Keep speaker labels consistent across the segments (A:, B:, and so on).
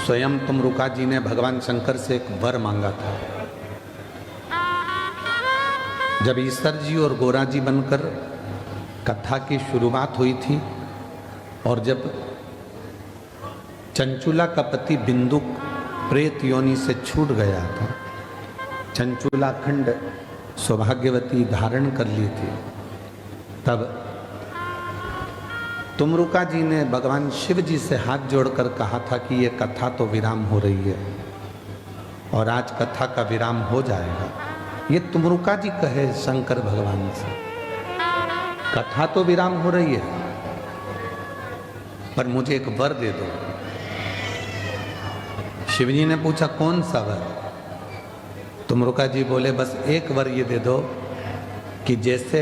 A: स्वयं तुमरुका जी ने भगवान शंकर से एक वर मांगा था। जब ईश्वर जी और गोरा जी बनकर कथा की शुरुआत हुई थी और जब चंचुला का पति बिंदु प्रेत योनि से छूट गया था, चंचुला खंड सौभाग्यवती धारण कर ली थी, तब तुमरुका जी ने भगवान शिव जी से हाथ जोड़कर कहा था कि ये कथा तो विराम हो रही है और आज कथा का विराम हो जाएगा। ये तुमरुका जी कहे शंकर भगवान से, कथा तो विराम हो रही है पर मुझे एक वर दे दो। शिव जी ने पूछा कौन सा वर? तुमरुका जी बोले बस एक वर ये दे दो कि जैसे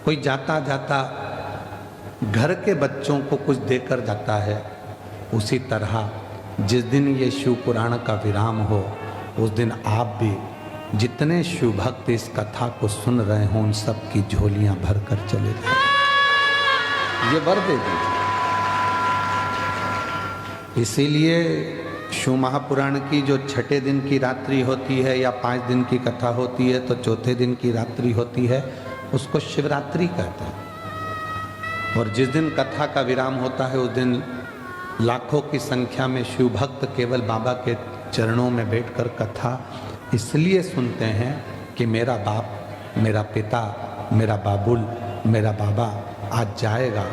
A: कोई जाता जाता घर के बच्चों को कुछ देकर जाता है, उसी तरह जिस दिन ये शिव पुराण का विराम हो उस दिन आप भी जितने शिव भक्त इस कथा को सुन रहे हों उन सब की झोलियां भर कर चले जाए। ये वर दे दीजिए। इसीलिए शिव महापुराण की जो छठे दिन की रात्रि होती है या 5 दिन की कथा होती है तो चौथे दिन की रात्रि होती है, उसको शिवरात्रि कहते हैं। और जिस दिन कथा का विराम होता है उस दिन लाखों की संख्या में शिव भक्त केवल बाबा के चरणों में बैठकर कथा इसलिए सुनते हैं कि मेरा बाप, मेरा पिता, मेरा बाबुल, मेरा बाबा आज जाएगा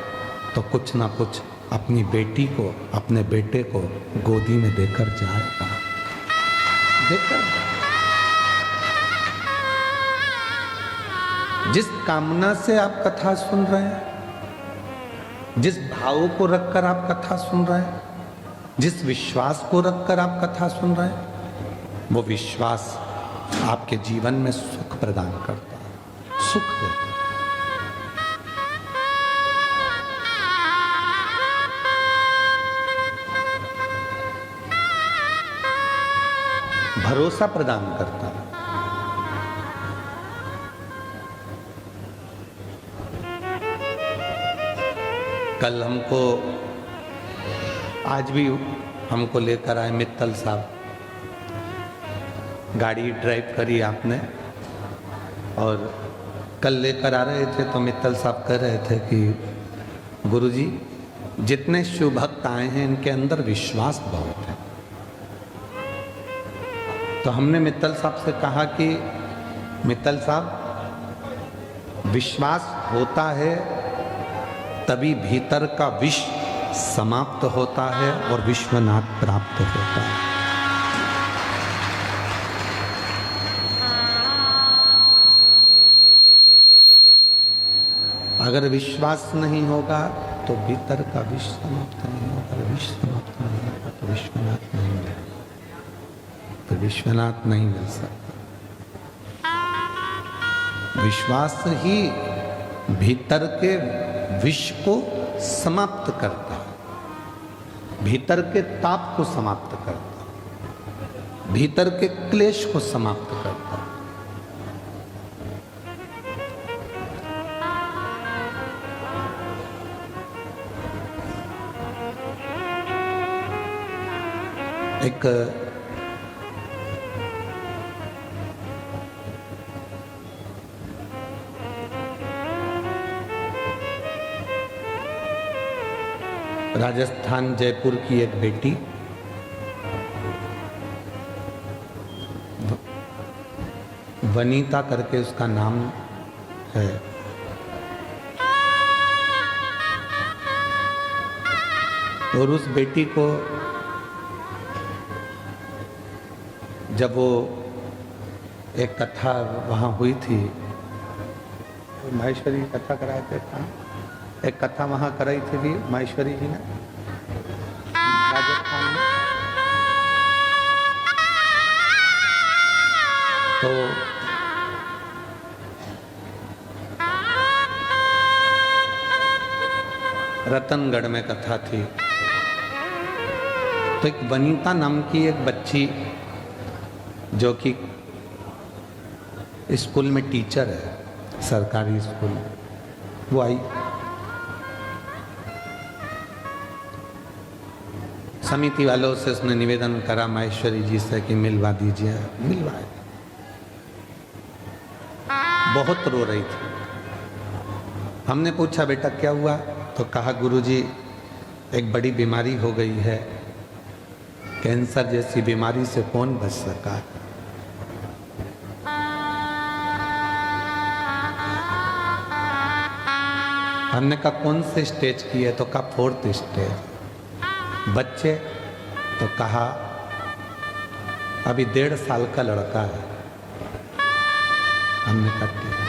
A: तो कुछ ना कुछ अपनी बेटी को, अपने बेटे को गोदी में देकर जाएगा। देकर जिस कामना से आप कथा सुन रहे हैं, जिस भाव को रखकर आप कथा सुन रहे हैं, जिस विश्वास को रखकर आप कथा सुन रहे हैं, वो विश्वास आपके जीवन में सुख प्रदान करता है, सुख देता है। भरोसा प्रदान करता है। कल हमको, आज भी हमको लेकर आए मित्तल साहब, गाड़ी ड्राइव करी आपने और कल लेकर आ रहे थे तो मित्तल साहब कह रहे थे कि गुरुजी जितने शिव भक्त आए हैं इनके अंदर विश्वास बहुत है। तो हमने मित्तल साहब से कहा कि मित्तल साहब विश्वास होता है तभी भीतर का विष समाप्त होता है और विश्वनाथ प्राप्त होता है। अगर विश्वास नहीं होगा तो भीतर का विष समाप्त नहीं होगा, विष समाप्त नहीं होगा तो विश्वनाथ नहीं मिलेगा, तो विश्वनाथ नहीं मिल सकता। विश्वास ही भीतर के विष को समाप्त करता है, भीतर के ताप को समाप्त करता है, भीतर के क्लेश को समाप्त करता है। एक राजस्थान जयपुर की एक बेटी वनीता करके उसका नाम है, और उस बेटी को जब वो एक कथा वहाँ हुई थी, माहेश्वरी कथा कराए थे, एक कथा वहाँ कराई थी भी माहेश्वरी जी ने राजस्थान में। तो रतनगढ़ में कथा थी, तो एक वनीता नाम की एक बच्ची जो कि स्कूल में टीचर है, सरकारी स्कूल, वो आई समिति वालों से उसने निवेदन करा माहेश्वरी जी से कि मिलवा दीजिए, मिलवाए। बहुत रो रही थी। हमने पूछा बेटा क्या हुआ, तो कहा गुरुजी एक बड़ी बीमारी हो गई है, कैंसर जैसी बीमारी से कौन बच सका। हमने कहा कौन से स्टेज की है, तो कहा 4th स्टेज। बच्चे, तो कहा अभी 1.5 साल का लड़का है। हमने कहा ठीक।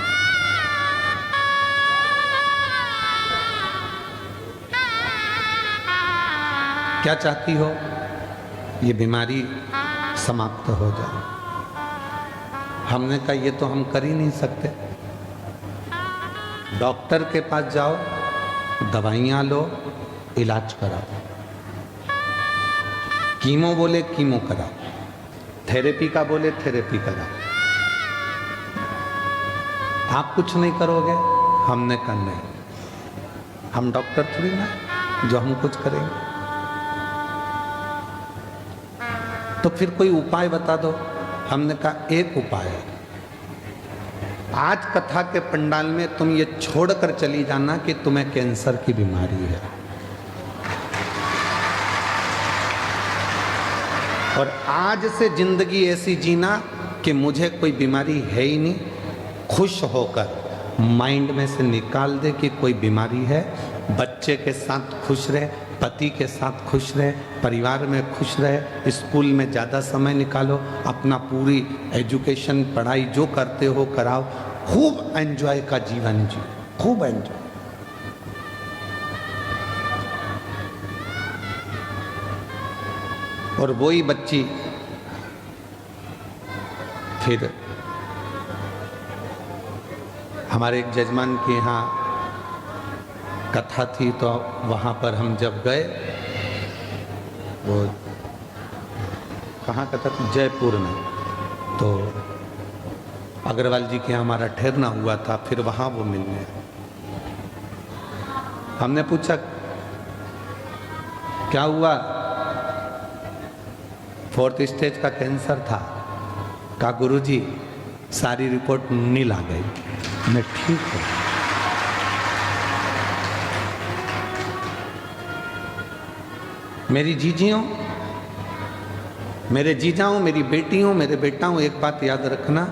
A: क्या चाहती हो, ये बीमारी समाप्त हो जाए। हमने कहा ये तो हम कर ही नहीं सकते, डॉक्टर के पास जाओ, दवाइयाँ लो, इलाज कराओ। कीमो बोले कीमो कराओ, थेरेपी का बोले थेरेपी कराओ। आप कुछ नहीं करोगे। हमने कहा नहीं, हम डॉक्टर थोड़ी ना जो हम कुछ करेंगे। तो फिर कोई उपाय बता दो। हमने कहा एक उपाय है, आज कथा के पंडाल में तुम ये छोड़कर चली जाना कि तुम्हें कैंसर की बीमारी है, और आज से जिंदगी ऐसी जीना कि मुझे कोई बीमारी है ही नहीं। खुश होकर माइंड में से निकाल दे कि कोई बीमारी है। बच्चे के साथ खुश रहे, पति के साथ खुश रहे, परिवार में खुश रहे, स्कूल में ज़्यादा समय निकालो, अपना पूरी एजुकेशन पढ़ाई जो करते हो कराओ, खूब एंजॉय का जीवन जियो, खूब एंजॉय। और वही बच्ची फिर हमारे एक जजमान के यहाँ कथा थी, तो वहाँ पर हम जब गए, वो कहाँ कथा थी, जयपुर में, तो अग्रवाल जी के यहाँ हमारा ठहरना हुआ था। फिर वहाँ वो मिलने, हमने पूछा क्या हुआ, 4th स्टेज का कैंसर था। कहा गुरुजी सारी रिपोर्ट नील आ गई, मैं ठीक हूँ। मेरी जीजियों, मेरे जीजाओं, मेरी बेटियों, मेरे बेटाओं, एक बात याद रखना,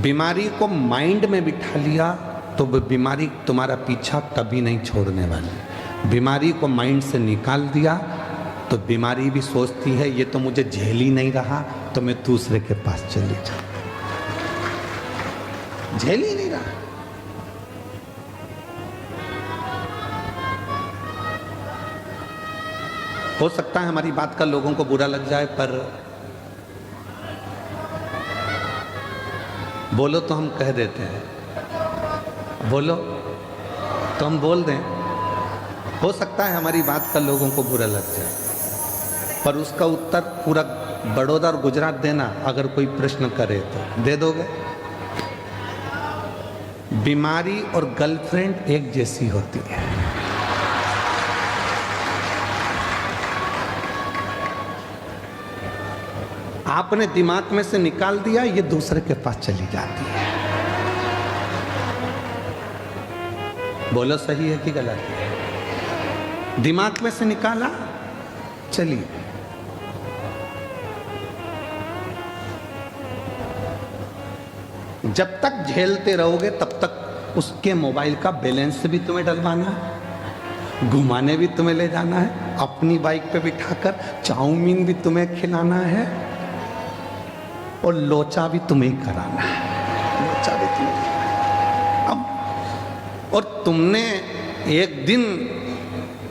A: बीमारी को माइंड में बिठा लिया तो बीमारी तुम्हारा पीछा कभी नहीं छोड़ने वाली। बीमारी को माइंड से निकाल दिया तो बीमारी भी सोचती है ये तो मुझे झेल ही नहीं रहा, तो मैं दूसरे के पास चली जाऊं। झेल ही नहीं रहा। हो सकता है हमारी बात का लोगों को बुरा लग जाए, पर बोलो तो हम कह देते हैं, बोलो तो हम बोल दें। हो सकता है हमारी बात का लोगों को बुरा लग जाए, पर उसका उत्तर पूरा बड़ौदा और गुजरात देना। अगर कोई प्रश्न करे तो दे दोगे। बीमारी और गर्लफ्रेंड एक जैसी होती है। आपने दिमाग में से निकाल दिया, ये दूसरे के पास चली जाती है। बोलो सही है कि गलत है? दिमाग में से निकाला, चलिए। जब तक झेलते रहोगे तब तक उसके मोबाइल का बैलेंस भी तुम्हें डलवाना है, घुमाने भी तुम्हें ले जाना है, अपनी बाइक पे बिठाकर चाउमीन भी तुम्हें खिलाना है, और लोचा भी तुम्हें कराना है। लोचा भी तुम्हें। अब और तुमने एक दिन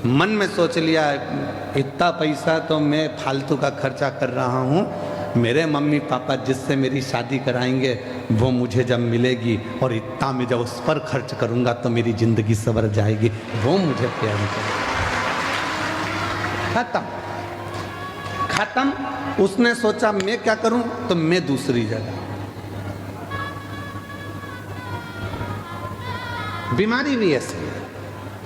A: मन में सोच लिया इतना पैसा तो मैं फालतू का खर्चा कर रहा हूँ, मेरे मम्मी पापा जिससे मेरी शादी कराएंगे वो मुझे जब मिलेगी और इतना मैं जब उस पर खर्च करूँगा तो मेरी ज़िंदगी संवर जाएगी, वो मुझे प्यार करेगा। खत्म खत्म। उसने सोचा मैं क्या करूं, तो मैं दूसरी जगह। बीमारी भी ऐसी है।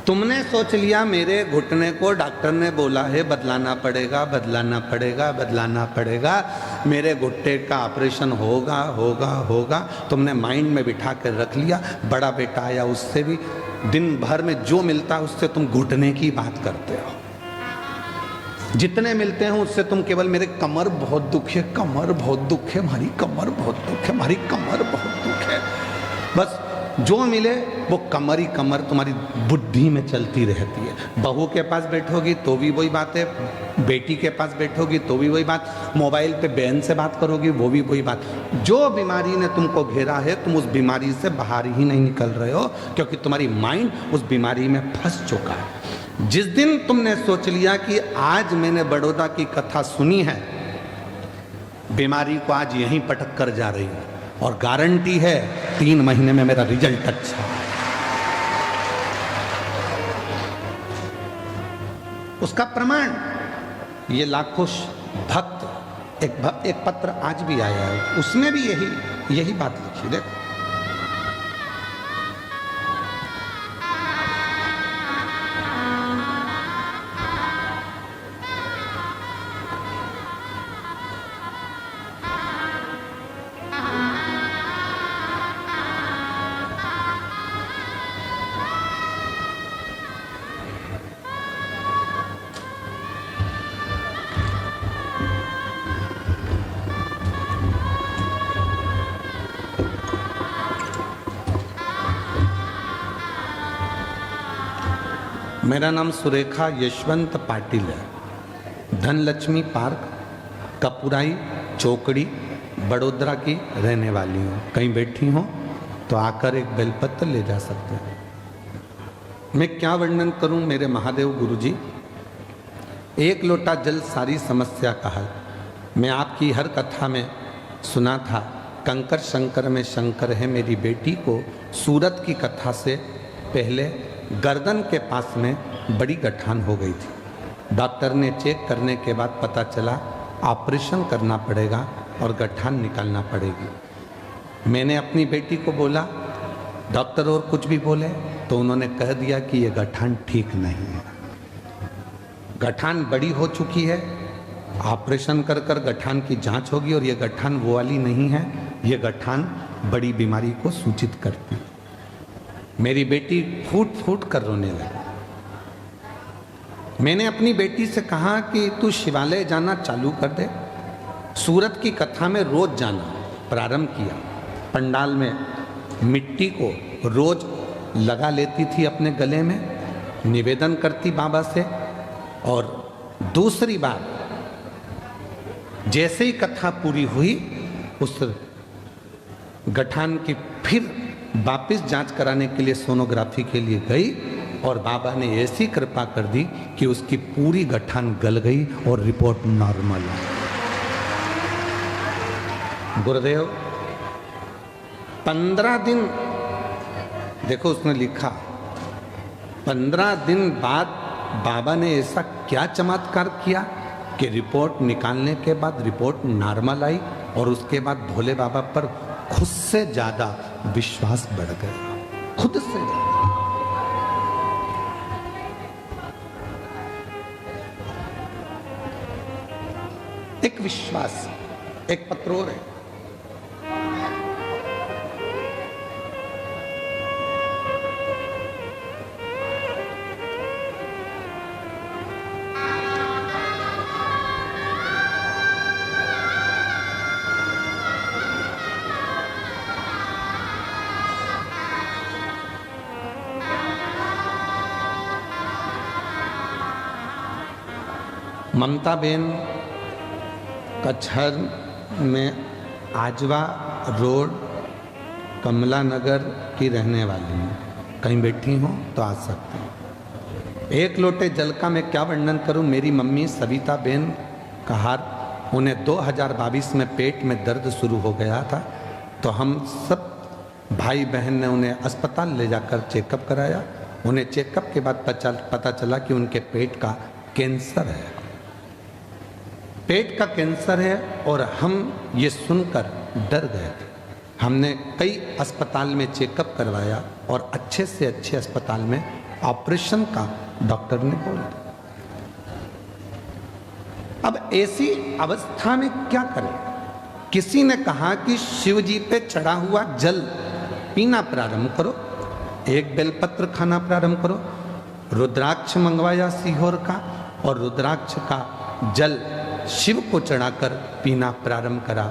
A: तुमने सोच लिया मेरे घुटने को डॉक्टर ने बोला है बदलाना पड़ेगा, बदलाना पड़ेगा, बदलाना पड़ेगा, मेरे घुटने का ऑपरेशन होगा होगा होगा। तुमने माइंड में बिठा कर रख लिया। बड़ा बेटा आया, उससे भी दिन भर में जो मिलता है उससे तुम घुटने की बात करते हो। जितने मिलते हैं उससे तुम केवल मेरे कमर बहुत दुख है, कमर बहुत दुख है, हमारी कमर बहुत दुख है, हमारी कमर बहुत दुख है। बस जो मिले वो कमर ही कमर तुम्हारी बुद्धि में चलती रहती है। बहू के पास बैठोगी तो भी वही बात है, बेटी के पास बैठोगी तो भी वही बात, मोबाइल पे बहन से बात करोगी वो भी वही बात। जो बीमारी ने तुमको घेरा है तुम उस बीमारी से बाहर ही नहीं निकल रहे हो, क्योंकि तुम्हारी माइंड उस बीमारी में फंस चुका है। जिस दिन तुमने सोच लिया कि आज मैंने बड़ौदा की कथा सुनी है, बीमारी को आज यहीं पटक कर जा रही है और गारंटी है 3 महीने में मेरा रिजल्ट अच्छा है। उसका प्रमाण ये लाखों भक्त, एक पत्र आज भी आया है, उसमें भी यही बात लिखी। देखो, मेरा नाम सुरेखा यशवंत पाटिल है। धनलक्ष्मी पार्क, कपुराई चौकड़ी, बड़ोदरा की रहने वाली हूँ। कहीं बैठी हो तो आकर एक बेलपत्र ले जा सकते हैं। मैं क्या वर्णन करूं मेरे महादेव गुरुजी। एक लोटा जल सारी समस्या का हल। मैं आपकी हर कथा में सुना था, कंकर शंकर में शंकर है। मेरी बेटी को सूरत की कथा से पहले गर्दन के पास में बड़ी गठान हो गई थी। डॉक्टर ने चेक करने के बाद पता चला ऑपरेशन करना पड़ेगा और गठान निकालना पड़ेगी। मैंने अपनी बेटी को बोला, डॉक्टर और कुछ भी बोले तो उन्होंने कह दिया कि ये गठान ठीक नहीं है, गठान बड़ी हो चुकी है, ऑपरेशन कर कर गठान की जांच होगी और ये गठान वो वाली नहीं है, ये गठान बड़ी बीमारी को सूचित करती है। मेरी बेटी फूट फूट कर रोने लगी। मैंने अपनी बेटी से कहा कि तू शिवालय जाना चालू कर दे। सूरत की कथा में रोज जाना प्रारंभ किया। पंडाल में मिट्टी को रोज लगा लेती थी अपने गले में, निवेदन करती बाबा से। और दूसरी बात, जैसे ही कथा पूरी हुई उस गठान की फिर वापिस जांच कराने के लिए सोनोग्राफी के लिए गई और बाबा ने ऐसी कृपा कर दी कि उसकी पूरी गठान गल गई और रिपोर्ट नॉर्मल है। गुरुदेव 15 दिन, देखो उसने लिखा 15 दिन बाद बाबा ने ऐसा क्या चमत्कार किया कि रिपोर्ट निकालने के बाद रिपोर्ट नॉर्मल आई और उसके बाद भोले बाबा पर खुद से ज्यादा विश्वास बढ़ गया, खुद से ज्यादा। एक विश्वास, एक पत्र और है। ममता बेन कचहर में आजवा रोड कमला नगर की रहने वाली हूँ। कहीं बैठी हो तो आ सकते हैं। एक लोटे जल का मैं क्या वर्णन करूँ। मेरी मम्मी सविता बेन कहार, उन्हें 2022 में पेट में दर्द शुरू हो गया था, तो हम सब भाई बहन ने उन्हें अस्पताल ले जाकर चेकअप कराया। उन्हें चेकअप के बाद पता चला कि उनके पेट का कैंसर है, पेट का कैंसर है। और हम ये सुनकर डर गए थे। हमने कई अस्पताल में चेकअप करवाया और अच्छे से अच्छे अस्पताल में ऑपरेशन का डॉक्टर ने बोल दिया। अब ऐसी अवस्था में क्या करें? किसी ने कहा कि शिव जी पे चढ़ा हुआ जल पीना प्रारंभ करो, एक बेलपत्र खाना प्रारंभ करो। रुद्राक्ष मंगवाया सीहोर का और रुद्राक्ष का जल शिव को चढ़ाकर पीना प्रारंभ करा।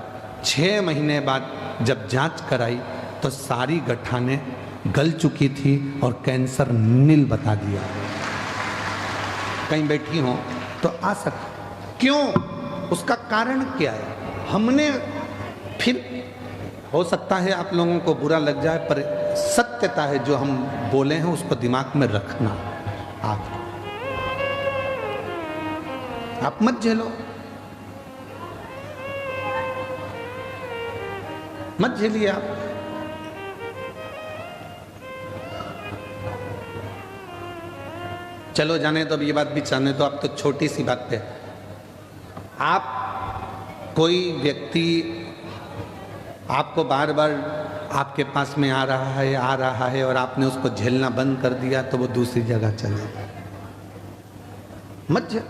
A: 6 महीने बाद जब जांच कराई तो सारी गठाने गल चुकी थी और कैंसर नील बता दिया। कहीं बैठी हो तो आ सकते। क्यों? उसका कारण क्या है? हमने फिर हो सकता है आप लोगों को बुरा लग जाए, पर सत्यता है जो हम बोले हैं उसको दिमाग में रखना। आप मत झेलो, मत झेलिए आप। चलो जाने तो अब ये बात भी जाने तो, आप तो छोटी सी बात पे आप कोई व्यक्ति आपको बार बार आपके पास में आ रहा है और आपने उसको झेलना बंद कर दिया तो वो दूसरी जगह चले गए। मत झेल।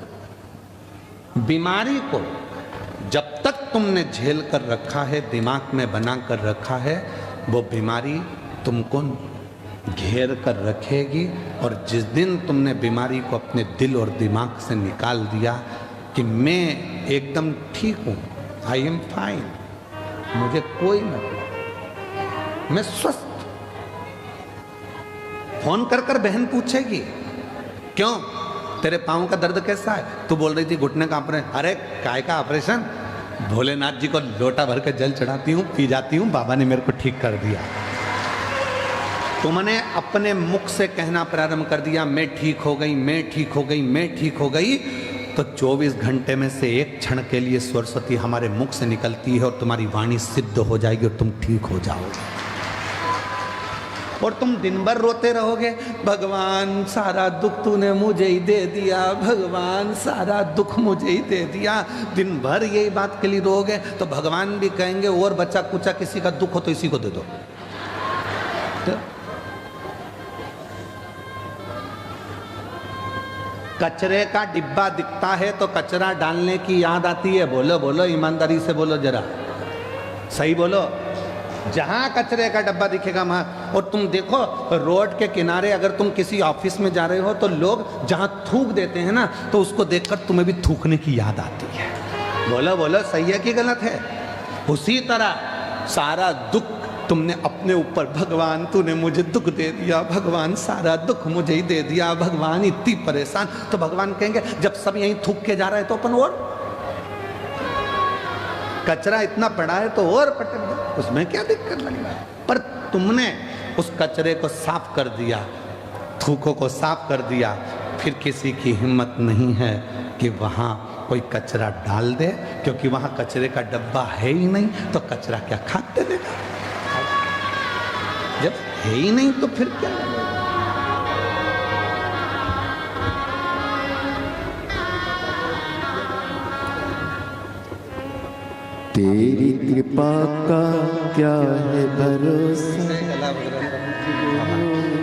A: बीमारी को जब तक तुमने झेल कर रखा है, दिमाग में बना कर रखा है, वो बीमारी तुमको घेर कर रखेगी। और जिस दिन तुमने बीमारी को अपने दिल और दिमाग से निकाल दिया कि मैं एकदम ठीक हूँ, आई एम फाइन, मुझे कोई मतलब, मैं स्वस्थ। फोन कर कर बहन पूछेगी क्यों तेरे पाँव का दर्द कैसा है? तू बोल रही थी घुटने का ऑपरेशन। अरे काय का ऑपरेशन? भोलेनाथ जी को लोटा भर के जल चढ़ाती हूँ, पी जाती हूँ, बाबा ने मेरे को ठीक कर दिया। तुमने अपने मुख से कहना प्रारंभ कर दिया मैं ठीक हो गई, मैं ठीक हो गई, मैं ठीक हो गई, तो 24 घंटे में से एक क्षण के लिए सरस्वती हमारे मुख से निकलती है और तुम्हारी वाणी सिद्ध हो जाएगी और तुम ठीक हो जाओगे। और तुम दिन भर रोते रहोगे, भगवान सारा दुख तूने मुझे ही दे दिया, भगवान सारा दुख मुझे ही दे दिया। दिन भर यही बात के लिए रोगे तो भगवान भी कहेंगे और बच्चा कुचा किसी का दुख हो तो इसी को दे दो। तो कचरे का डिब्बा दिखता है तो कचरा डालने की याद आती है। बोलो बोलो, ईमानदारी से बोलो, जरा सही बोलो। जहां कचरे का डब्बा दिखेगा वहां। और तुम देखो रोड के किनारे अगर तुम किसी ऑफिस में जा रहे हो तो लोग जहां थूक देते हैं ना, तो उसको देखकर तुम्हें भी थूकने की याद आती है। बोलो बोलो, सही है कि गलत है? उसी तरह सारा दुख तुमने अपने ऊपर, भगवान तूने मुझे दुख दे दिया, भगवान सारा दुख मुझे ही दे दिया, भगवान इतनी परेशान। तो भगवान कहेंगे जब सब यहीं थूक के जा रहे हैं तो अपन और कचरा इतना पड़ा है तो और पटक दो, उसमें क्या दिक्कत लग रहा है? पर तुमने उस कचरे को साफ कर दिया, थूकों को साफ कर दिया, फिर किसी की हिम्मत नहीं है कि वहां कोई कचरा डाल दे, क्योंकि वहां कचरे का डब्बा है ही नहीं, तो कचरा क्या खाते देगा? जब है ही नहीं तो फिर क्या लगेगा?
B: तेरी कृपा का क्या है भरोसा।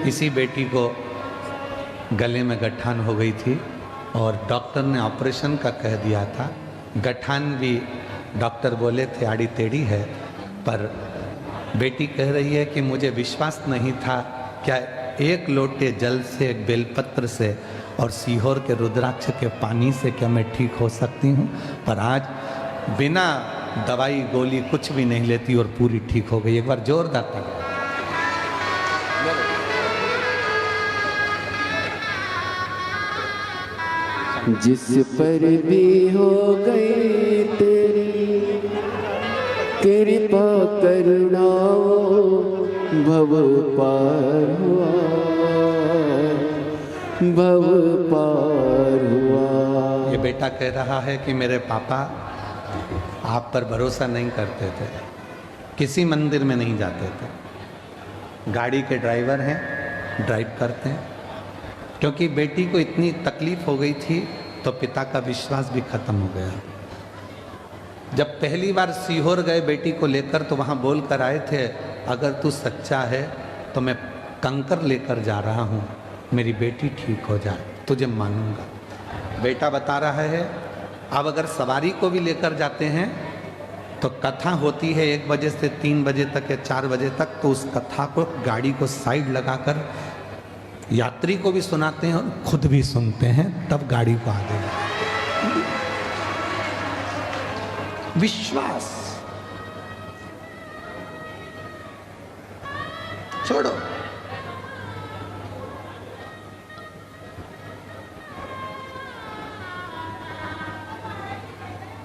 A: इसी बेटी को गले में गठान हो गई थी और डॉक्टर ने ऑपरेशन का कह दिया था। गठान भी डॉक्टर बोले थे आड़ी टेढ़ी है, पर बेटी कह रही है कि मुझे विश्वास नहीं था क्या एक लोटे जल से, एक बेलपत्र से और सीहोर के रुद्राक्ष के पानी से क्या मैं ठीक हो सकती हूँ। पर आज बिना दवाई गोली कुछ भी नहीं लेती और पूरी ठीक हो गई। एक बार जोरदार ताली।
B: जिस पर भी हो गई तेरी कृपा करुणा, भव पार हुआ, भव पार हुआ।
A: ये बेटा कह रहा है कि मेरे पापा आप पर भरोसा नहीं करते थे, किसी मंदिर में नहीं जाते थे, गाड़ी के ड्राइवर हैं, ड्राइव करते हैं। क्योंकि बेटी को इतनी तकलीफ हो गई थी तो पिता का विश्वास भी खत्म हो गया। जब पहली बार सीहोर गए बेटी को लेकर तो वहाँ बोल कर आए थे अगर तू सच्चा है तो मैं कंकर लेकर जा रहा हूँ मेरी बेटी ठीक हो जाए, तुझे मानूंगा। बेटा बता रहा है, अब अगर सवारी को भी लेकर जाते हैं तो कथा होती है 1 बजे से 3 बजे तक या 4 बजे तक, तो उस कथा को गाड़ी को साइड लगाकर यात्री को भी सुनाते हैं और खुद भी सुनते हैं, तब गाड़ी को आगे बढ़ाते हैं। विश्वास छोड़ो।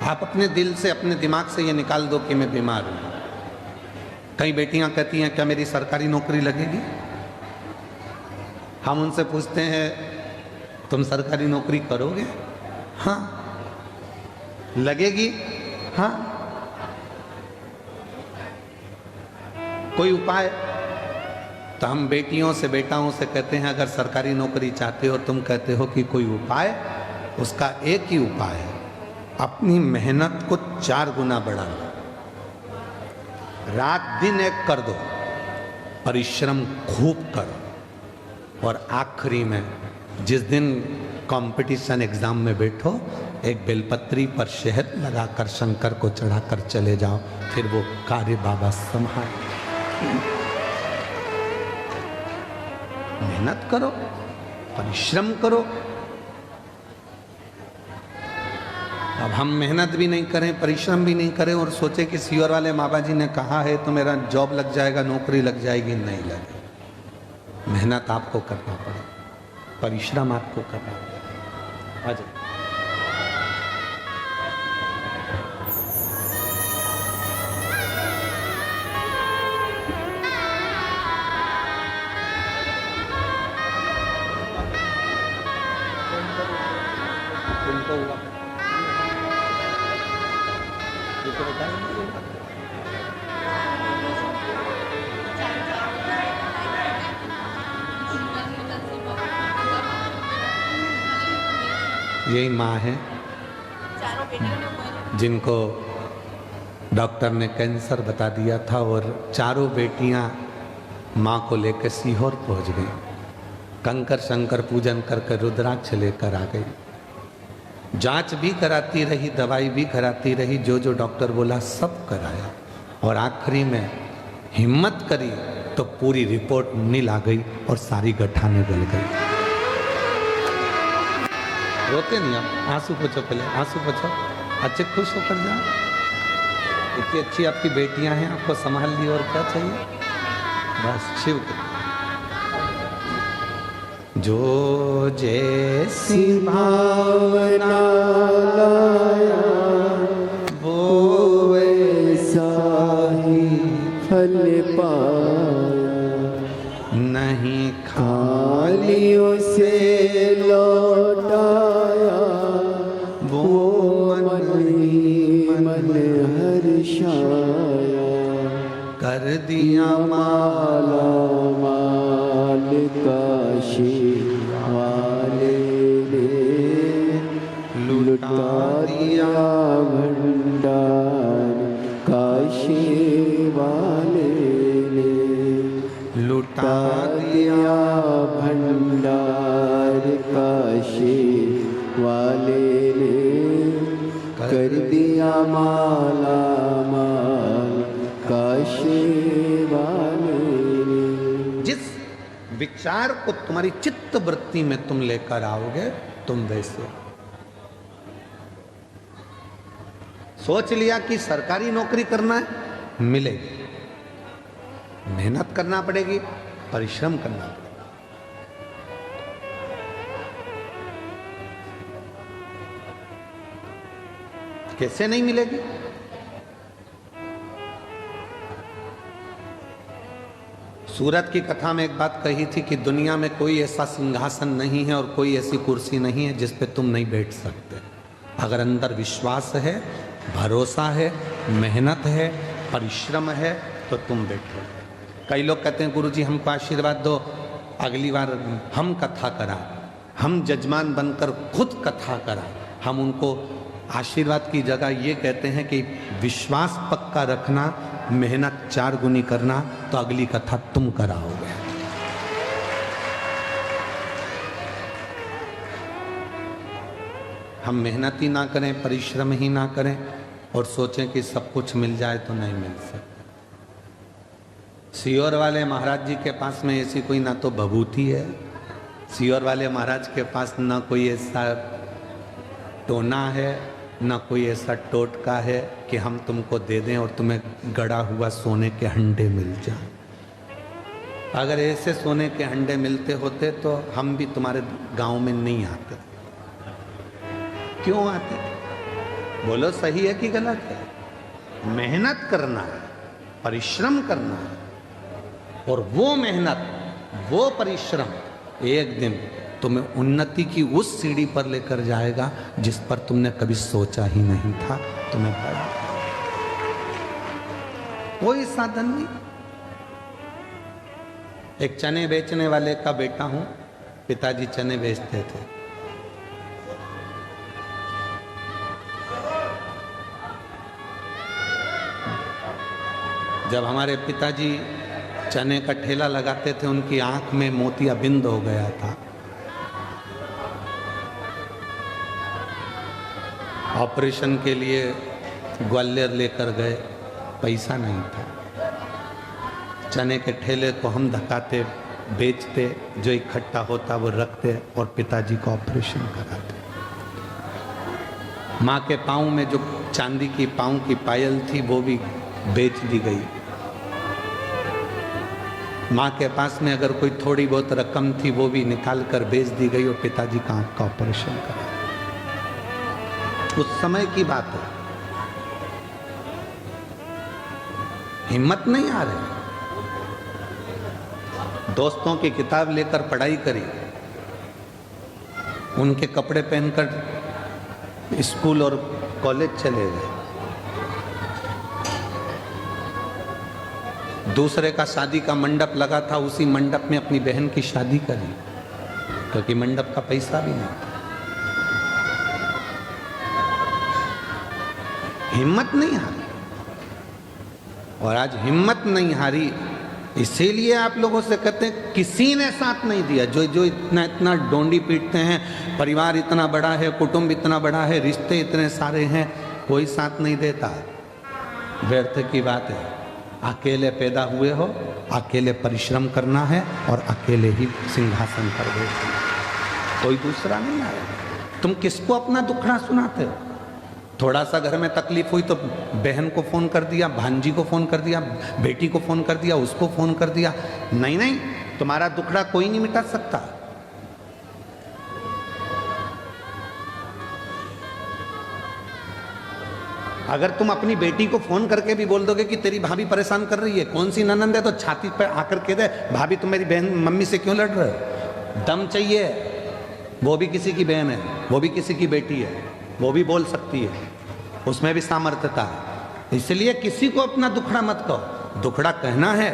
A: आप अपने दिल से, अपने दिमाग से ये निकाल दो कि मैं बीमार हूं। कई बेटियां कहती हैं क्या मेरी सरकारी नौकरी लगेगी? हम उनसे पूछते हैं तुम सरकारी नौकरी करोगे? हाँ। लगेगी? हाँ। कोई उपाय? तो हम बेटियों से, बेटाओं से कहते हैं अगर सरकारी नौकरी चाहते हो, तुम कहते हो कि कोई उपाय, उसका एक ही उपाय है, अपनी मेहनत को 4 गुना बढ़ा लो, रात दिन एक कर दो, परिश्रम खूब करो, और आखिरी में जिस दिन कंपटीशन एग्जाम में बैठो, एक बेलपत्री पर शहद लगाकर शंकर को चढ़ाकर चले जाओ, फिर वो कार्य बाबा संभाल। मेहनत करो, परिश्रम करो। अब हम मेहनत भी नहीं करें, परिश्रम भी नहीं करें और सोचे कि सीवर वाले बाबा जी ने कहा है तो मेरा जॉब लग जाएगा, नौकरी लग जाएगी, नहीं लगे। मेहनत आपको करना पड़ेगा, परिश्रम आपको करना पड़ेगा। आ जाओ। यही माँ है जिनको डॉक्टर ने कैंसर बता दिया था और चारों बेटियां माँ को लेकर सीहोर पहुंच गई। कंकर शंकर पूजन करके रुद्राक्ष लेकर आ गई। जांच भी कराती रही, दवाई भी कराती रही, जो जो डॉक्टर बोला सब कराया, और आखिरी में हिम्मत करी तो पूरी रिपोर्ट नील आ गई और सारी गठाने गल गई। रोते नहीं आप, आंसू पोछो, पहले आंसू पोछो, अच्छे खुश होकर जाओ। इतनी अच्छी आपकी बेटियां हैं, आपको संभाल ली, और क्या चाहिए? बस शिव के जो जैसी
B: भावना लाया
A: वो
B: वैसा ही फल पाया,
A: नहीं
B: खाली उसे लौटाया, वो मन ही मन हर्षाया,
A: कर दिया
B: माला माल काशी वाले ने, लुटा दिया भंडार काशी वाले ने, लुटा दिया भंडार काशी वाले ने, कर दिया माला माल काशी वाले ने।
A: जिस विचार को तुम्हारी चित्त वृत्ति में तुम लेकर आओगे, तुम वैसे सोच लिया कि सरकारी नौकरी करना है, मिलेगी, मेहनत करना पड़ेगी, परिश्रम करना पड़ेगा। कैसे नहीं मिलेगी? सूरत की कथा में एक बात कही थी कि दुनिया में कोई ऐसा सिंहासन नहीं है और कोई ऐसी कुर्सी नहीं है जिस पे तुम नहीं बैठ सकते। अगर अंदर विश्वास है, भरोसा है, मेहनत है, परिश्रम है, तो तुम बैठो। कई लोग कहते हैं गुरुजी हमको आशीर्वाद दो, अगली बार हम कथा कराएं, हम जजमान बनकर खुद कथा कराएं। हम उनको आशीर्वाद की जगह ये कहते हैं कि विश्वास पक्का रखना, मेहनत 4 गुनी करना, तो अगली कथा तुम कराओगे। हम मेहनत ही ना करें, परिश्रम ही ना करें और सोचें कि सब कुछ मिल जाए तो नहीं मिल सकता। सीहोर वाले महाराज जी के पास में ऐसी कोई ना तो भभूति है, सीहोर वाले महाराज के पास ना कोई ऐसा टोना है, ना कोई ऐसा टोटका है कि हम तुमको दे दें और तुम्हें गड़ा हुआ सोने के हंडे मिल जाए। अगर ऐसे सोने के हंडे मिलते होते तो हम भी तुम्हारे गांव में नहीं आते। क्यों आते? बोलो सही है कि गलत है? मेहनत करना है, परिश्रम करना है, और वो मेहनत, वो परिश्रम एक दिन तुम्हें उन्नति की उस सीढ़ी पर लेकर जाएगा जिस पर तुमने कभी सोचा ही नहीं था तुम्हें पाएगा। कोई साधन नहीं। एक चने बेचने वाले का बेटा हूं, पिताजी चने बेचते थे। जब हमारे पिताजी चने का ठेला लगाते थे, उनकी आंख में मोतियाबिंद हो गया था। ऑपरेशन के लिए ग्वालियर लेकर गए, पैसा नहीं था। चने के ठेले को हम धकाते, बेचते, जो इकट्ठा होता वो रखते और पिताजी का ऑपरेशन कराते। माँ के पाँव में जो चांदी की पाँव की पायल थी वो भी बेच दी गई। माँ के पास में अगर कोई थोड़ी बहुत रकम थी वो भी निकाल कर बेच दी गई और पिताजी का आँख का ऑपरेशन करा। उस समय की बात है। हिम्मत नहीं आ रही। दोस्तों की किताब लेकर पढ़ाई करी, उनके कपड़े पहनकर स्कूल और कॉलेज चले गए। दूसरे का शादी का मंडप लगा था, उसी मंडप में अपनी बहन की शादी करी, क्योंकि मंडप का पैसा भी नहीं था। हिम्मत नहीं हारी। और आज हिम्मत नहीं हारी, इसीलिए आप लोगों से कहते हैं किसी ने साथ नहीं दिया। जो इतना इतना डोंडी पीटते हैं, परिवार इतना बड़ा है, कुटुंब इतना बड़ा है, रिश्ते इतने सारे हैं, कोई साथ नहीं देता। व्यर्थ की बात है। अकेले पैदा हुए हो, अकेले परिश्रम करना है और अकेले ही सिंहासन पर बैठना, कोई दूसरा नहीं आएगा। तुम किसको अपना दुखड़ा सुनाते हो? थोड़ा सा घर में तकलीफ हुई तो बहन को फोन कर दिया, भांजी को फोन कर दिया, बेटी को फोन कर दिया, उसको फोन कर दिया। नहीं नहीं, तुम्हारा दुखड़ा कोई नहीं मिटा सकता। अगर तुम अपनी बेटी को फोन करके भी बोल दोगे कि तेरी भाभी परेशान कर रही है, कौन सी ननंद है, तो छाती पर आकर कह दे भाभी तुम मेरी बहन मम्मी से क्यों लड़ रहे हो? दम चाहिए। वो भी किसी की बहन है, वो भी किसी की बेटी है, वो भी बोल सकती है, उसमें भी सामर्थ्यता है। इसलिए किसी को अपना दुखड़ा मत कहो। दुखड़ा कहना है,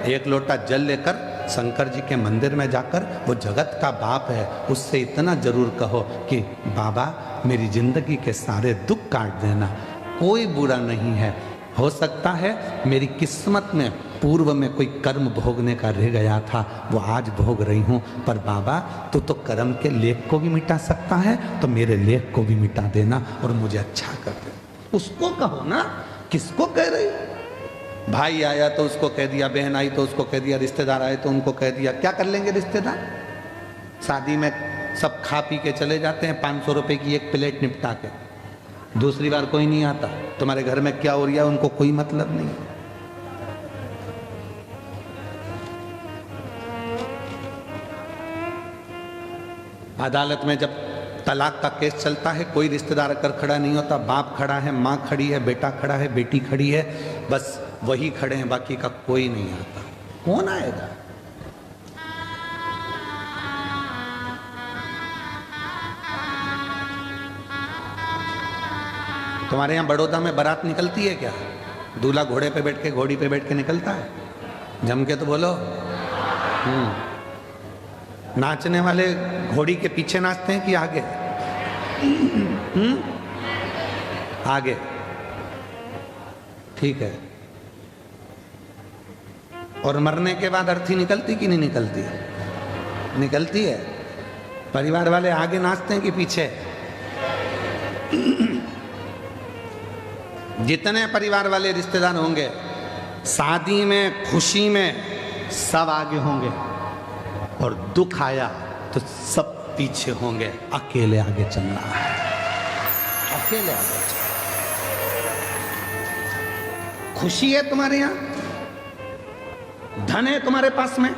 A: एक लोटा जल लेकर शंकर जी के मंदिर में जाकर, वो जगत का बाप है, उससे इतना जरूर कहो कि बाबा मेरी जिंदगी के सारे दुख काट देना, कोई बुरा नहीं है। हो सकता है मेरी किस्मत में पूर्व में कोई कर्म भोगने का रह गया था, वो आज भोग रही हूँ, पर बाबा तू तो कर्म के लेख को भी मिटा सकता है, तो मेरे लेख को भी मिटा देना और मुझे अच्छा कर दे। उसको कहो ना, किसको कह रही? भाई आया तो उसको कह दिया, बहन आई तो उसको कह दिया, रिश्तेदार आए तो उनको कह दिया। क्या कर लेंगे रिश्तेदार? शादी में सब खा पी के चले जाते हैं, 500 रुपए की एक प्लेट निपटा के, दूसरी बार कोई नहीं आता। तुम्हारे घर में क्या हो रहा है उनको कोई मतलब नहीं। अदालत में जब तलाक का केस चलता है, कोई रिश्तेदार अगर खड़ा नहीं होता, बाप खड़ा है, माँ खड़ी है, बेटा खड़ा है, बेटी खड़ी है, बस वही खड़े हैं, बाकी का कोई नहीं आता। कौन आएगा? तुम्हारे यहाँ बड़ौदा में बारात निकलती है क्या? दूल्हा घोड़े पे बैठ के, घोड़ी पे बैठ के निकलता है? जम के तो बोलो। नाचने वाले घोड़ी के पीछे नाचते हैं कि आगे? आगे। ठीक है। और मरने के बाद अर्थी निकलती कि नहीं निकलती? निकलती है। परिवार वाले आगे नाचते हैं कि पीछे? जितने परिवार वाले रिश्तेदार होंगे, शादी में, खुशी में सब आगे होंगे, और दुख आया तो सब पीछे होंगे। अकेले आगे चलना है, अकेले आगे चलना। खुशी है तुम्हारे यहां, धन है तुम्हारे पास में,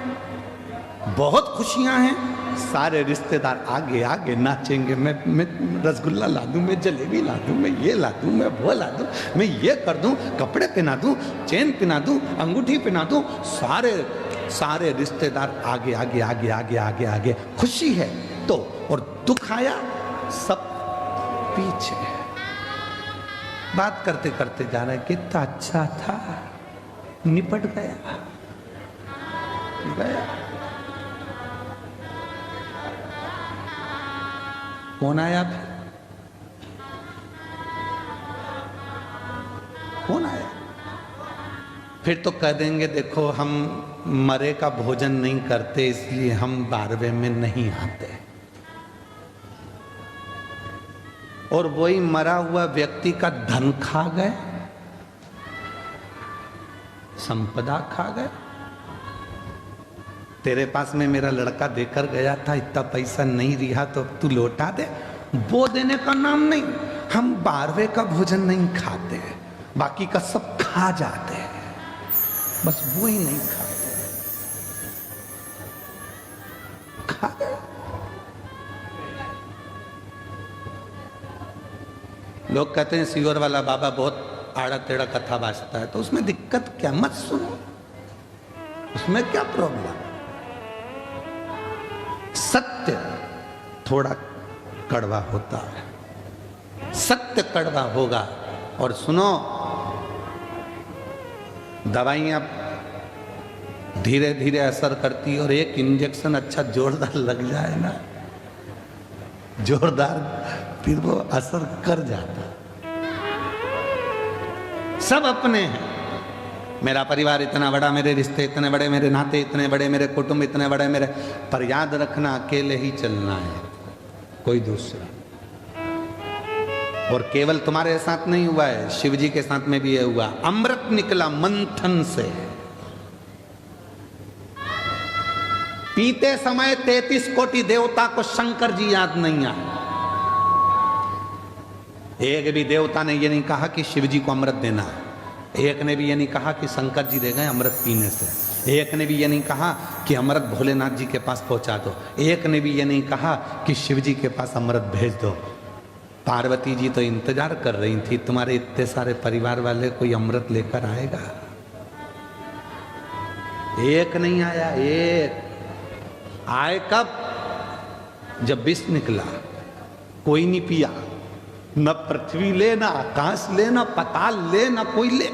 A: बहुत खुशियां हैं, सारे रिश्तेदार आगे आगे नाचेंगे। मैं रसगुल्ला ला दूं, मैं जलेबी ला दूं, मैं ये ला दूं, मैं वो ला दूं, मैं ये कर दूं, कपड़े पहना दूं, चेन पहना दूं, अंगूठी पहना दूं। सारे रिश्तेदार आगे आगे आगे आगे आगे आगे। खुशी है तो, और दुख आया सब पीछे। बात करते करते जा रहे, कितना अच्छा था, निपट गया। कौन आया फिर? कौन आया? फिर तो कह देंगे देखो हम मरे का भोजन नहीं करते, इसलिए हम 12वें में नहीं आते। और वही मरा हुआ व्यक्ति का धन खा गए, संपदा खा गए। तेरे पास में मेरा लड़का देकर गया था, इतना पैसा नहीं रिहा तो अब तू लौटा दे। वो देने का नाम नहीं, हम 12वें का भोजन नहीं खाते, बाकी का सब खा जाते हैं, बस वो ही नहीं खाते। खा गए। लोग कहते हैं सीवर वाला बाबा बहुत आड़ा टेढ़ा कथा बाजता है, तो उसमें दिक्कत क्या? मत सुनो, उसमें क्या प्रॉब्लम? सत्य थोड़ा कड़वा होता है, सत्य कड़वा होगा। और सुनो, दवाइयां धीरे धीरे असर करती, और एक इंजेक्शन अच्छा जोरदार लग जाए ना, जोरदार, फिर वो असर कर जाता। सब अपने हैं। मेरा परिवार इतना बड़ा, मेरे रिश्ते इतने बड़े, मेरे नाते इतने बड़े, मेरे कुटुंब इतने बड़े, मेरे, पर याद रखना अकेले ही चलना है, कोई दूसरा। और केवल तुम्हारे साथ नहीं हुआ है, शिव जी के साथ में भी ये हुआ। अमृत निकला मंथन से, पीते समय 33 कोटि देवता को शंकर जी याद नहीं आए। एक भी देवता ने ये नहीं कहा कि शिव जी को अमृत देना है, एक ने भी ये नहीं कहा कि शंकर जी दे गए अमृत पीने से, एक ने भी ये नहीं कहा कि अमृत भोलेनाथ जी के पास पहुंचा दो, एक ने भी ये नहीं कहा कि शिव जी के पास अमृत भेज दो। पार्वती जी तो इंतजार कर रही थी, तुम्हारे इतने सारे परिवार वाले कोई अमृत लेकर आएगा। एक नहीं आया, एक आए कब? जब विष निकला, कोई नहीं पिया, न पृथ्वी ले, ना आकाश ले, ना पाताल ले, ना कोई ले,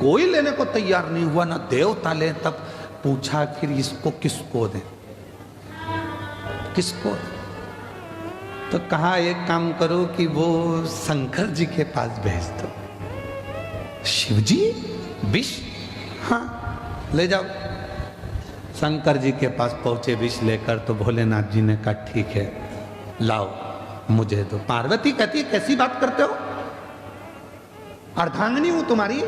A: कोई लेने को तैयार नहीं हुआ, ना देवता ले। तब पूछा फिर इसको किसको दें, किसको? तो कहा एक काम करो कि वो शंकर जी के पास भेज दो। शिव जी विष? हाँ ले जाओ। शंकर जी के पास पहुंचे विष लेकर, तो भोलेनाथ जी ने कहा ठीक है लाओ मुझे दो। पार्वती कहती है कैसी बात करते हो, अर्धांगिनी हूं तुम्हारी,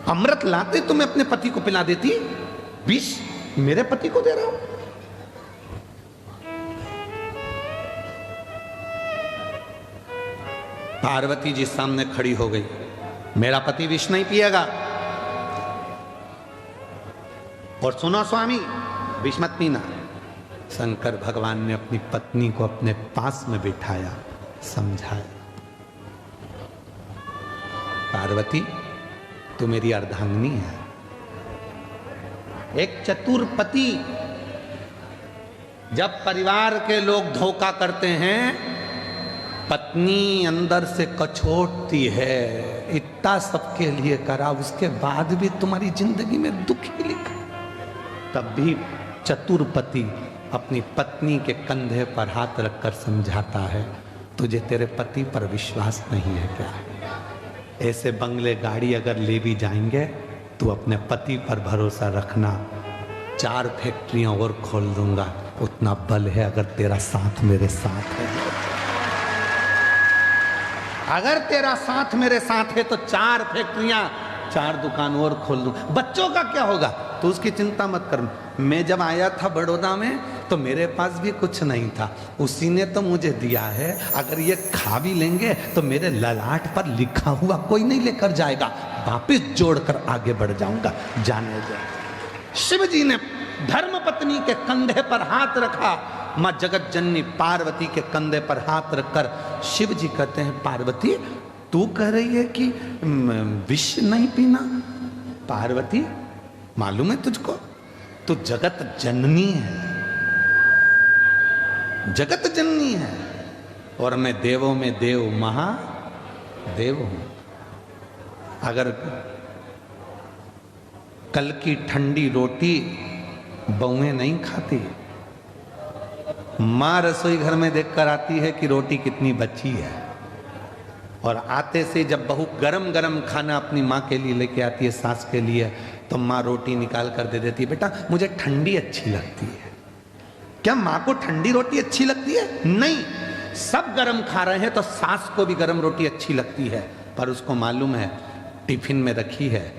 A: अमृत लाते तो मैं अपने पति को पिला देती, विष मेरे पति को दे रहा हूं। पार्वती जी सामने खड़ी हो गई, मेरा पति विष नहीं पिएगा, और सुनो स्वामी विष मत पीना। शंकर भगवान ने अपनी पत्नी को अपने पास में बिठाया, समझाया, पार्वती तू मेरी अर्धांगिनी है। एक चतुर पति, जब परिवार के लोग धोखा करते हैं, पत्नी अंदर से कछोटती है, इतना सबके लिए करा, उसके बाद भी तुम्हारी जिंदगी में दुख ही लिखा। तब भी चतुर पति अपनी पत्नी के कंधे पर हाथ रखकर समझाता है, तुझे तेरे पति पर विश्वास नहीं है क्या? ऐसे बंगले गाड़ी अगर ले भी जाएंगे तो अपने पति पर भरोसा रखना, 4 फैक्ट्रियां और खोल दूंगा, उतना बल है अगर तेरा साथ मेरे साथ है। अगर तेरा साथ मेरे साथ है तो 4 फैक्ट्रियां, 4 दुकान और खोल दूं। बच्चों का क्या होगा तो उसकी चिंता मत कर। मैं जब आया था बड़ौदा में तो मेरे पास भी कुछ नहीं था, उसी ने तो मुझे दिया है। अगर ये खा भी लेंगे तो मेरे ललाट पर लिखा हुआ कोई नहीं लेकर जाएगा, वापिस जोड़कर आगे बढ़ जाऊंगा। जाने दे। शिव जी ने धर्म पत्नी के कंधे पर हाथ रखा, मां जगत जननी पार्वती के कंधे पर हाथ रखकर शिव जी कहते हैं, पार्वती तू कह रही है कि विष नहीं पीना? पार्वती मालूम है तुझको, तू जगत जननी है, जगत जननी है, और मैं देवों में देव महादेव हूं। अगर कल की ठंडी रोटी बहुएं नहीं खाती, मां रसोई घर में देखकर आती है कि रोटी कितनी बची है, और आते से जब बहू गरम गरम खाना अपनी माँ के लिए लेके आती है, सास के लिए, तो माँ रोटी निकाल कर दे देती है, बेटा मुझे ठंडी अच्छी लगती है। क्या माँ को ठंडी रोटी अच्छी लगती है? नहीं, सब गरम खा रहे हैं तो सास को भी गरम रोटी अच्छी लगती है, पर उसको मालूम है टिफिन में रखी है,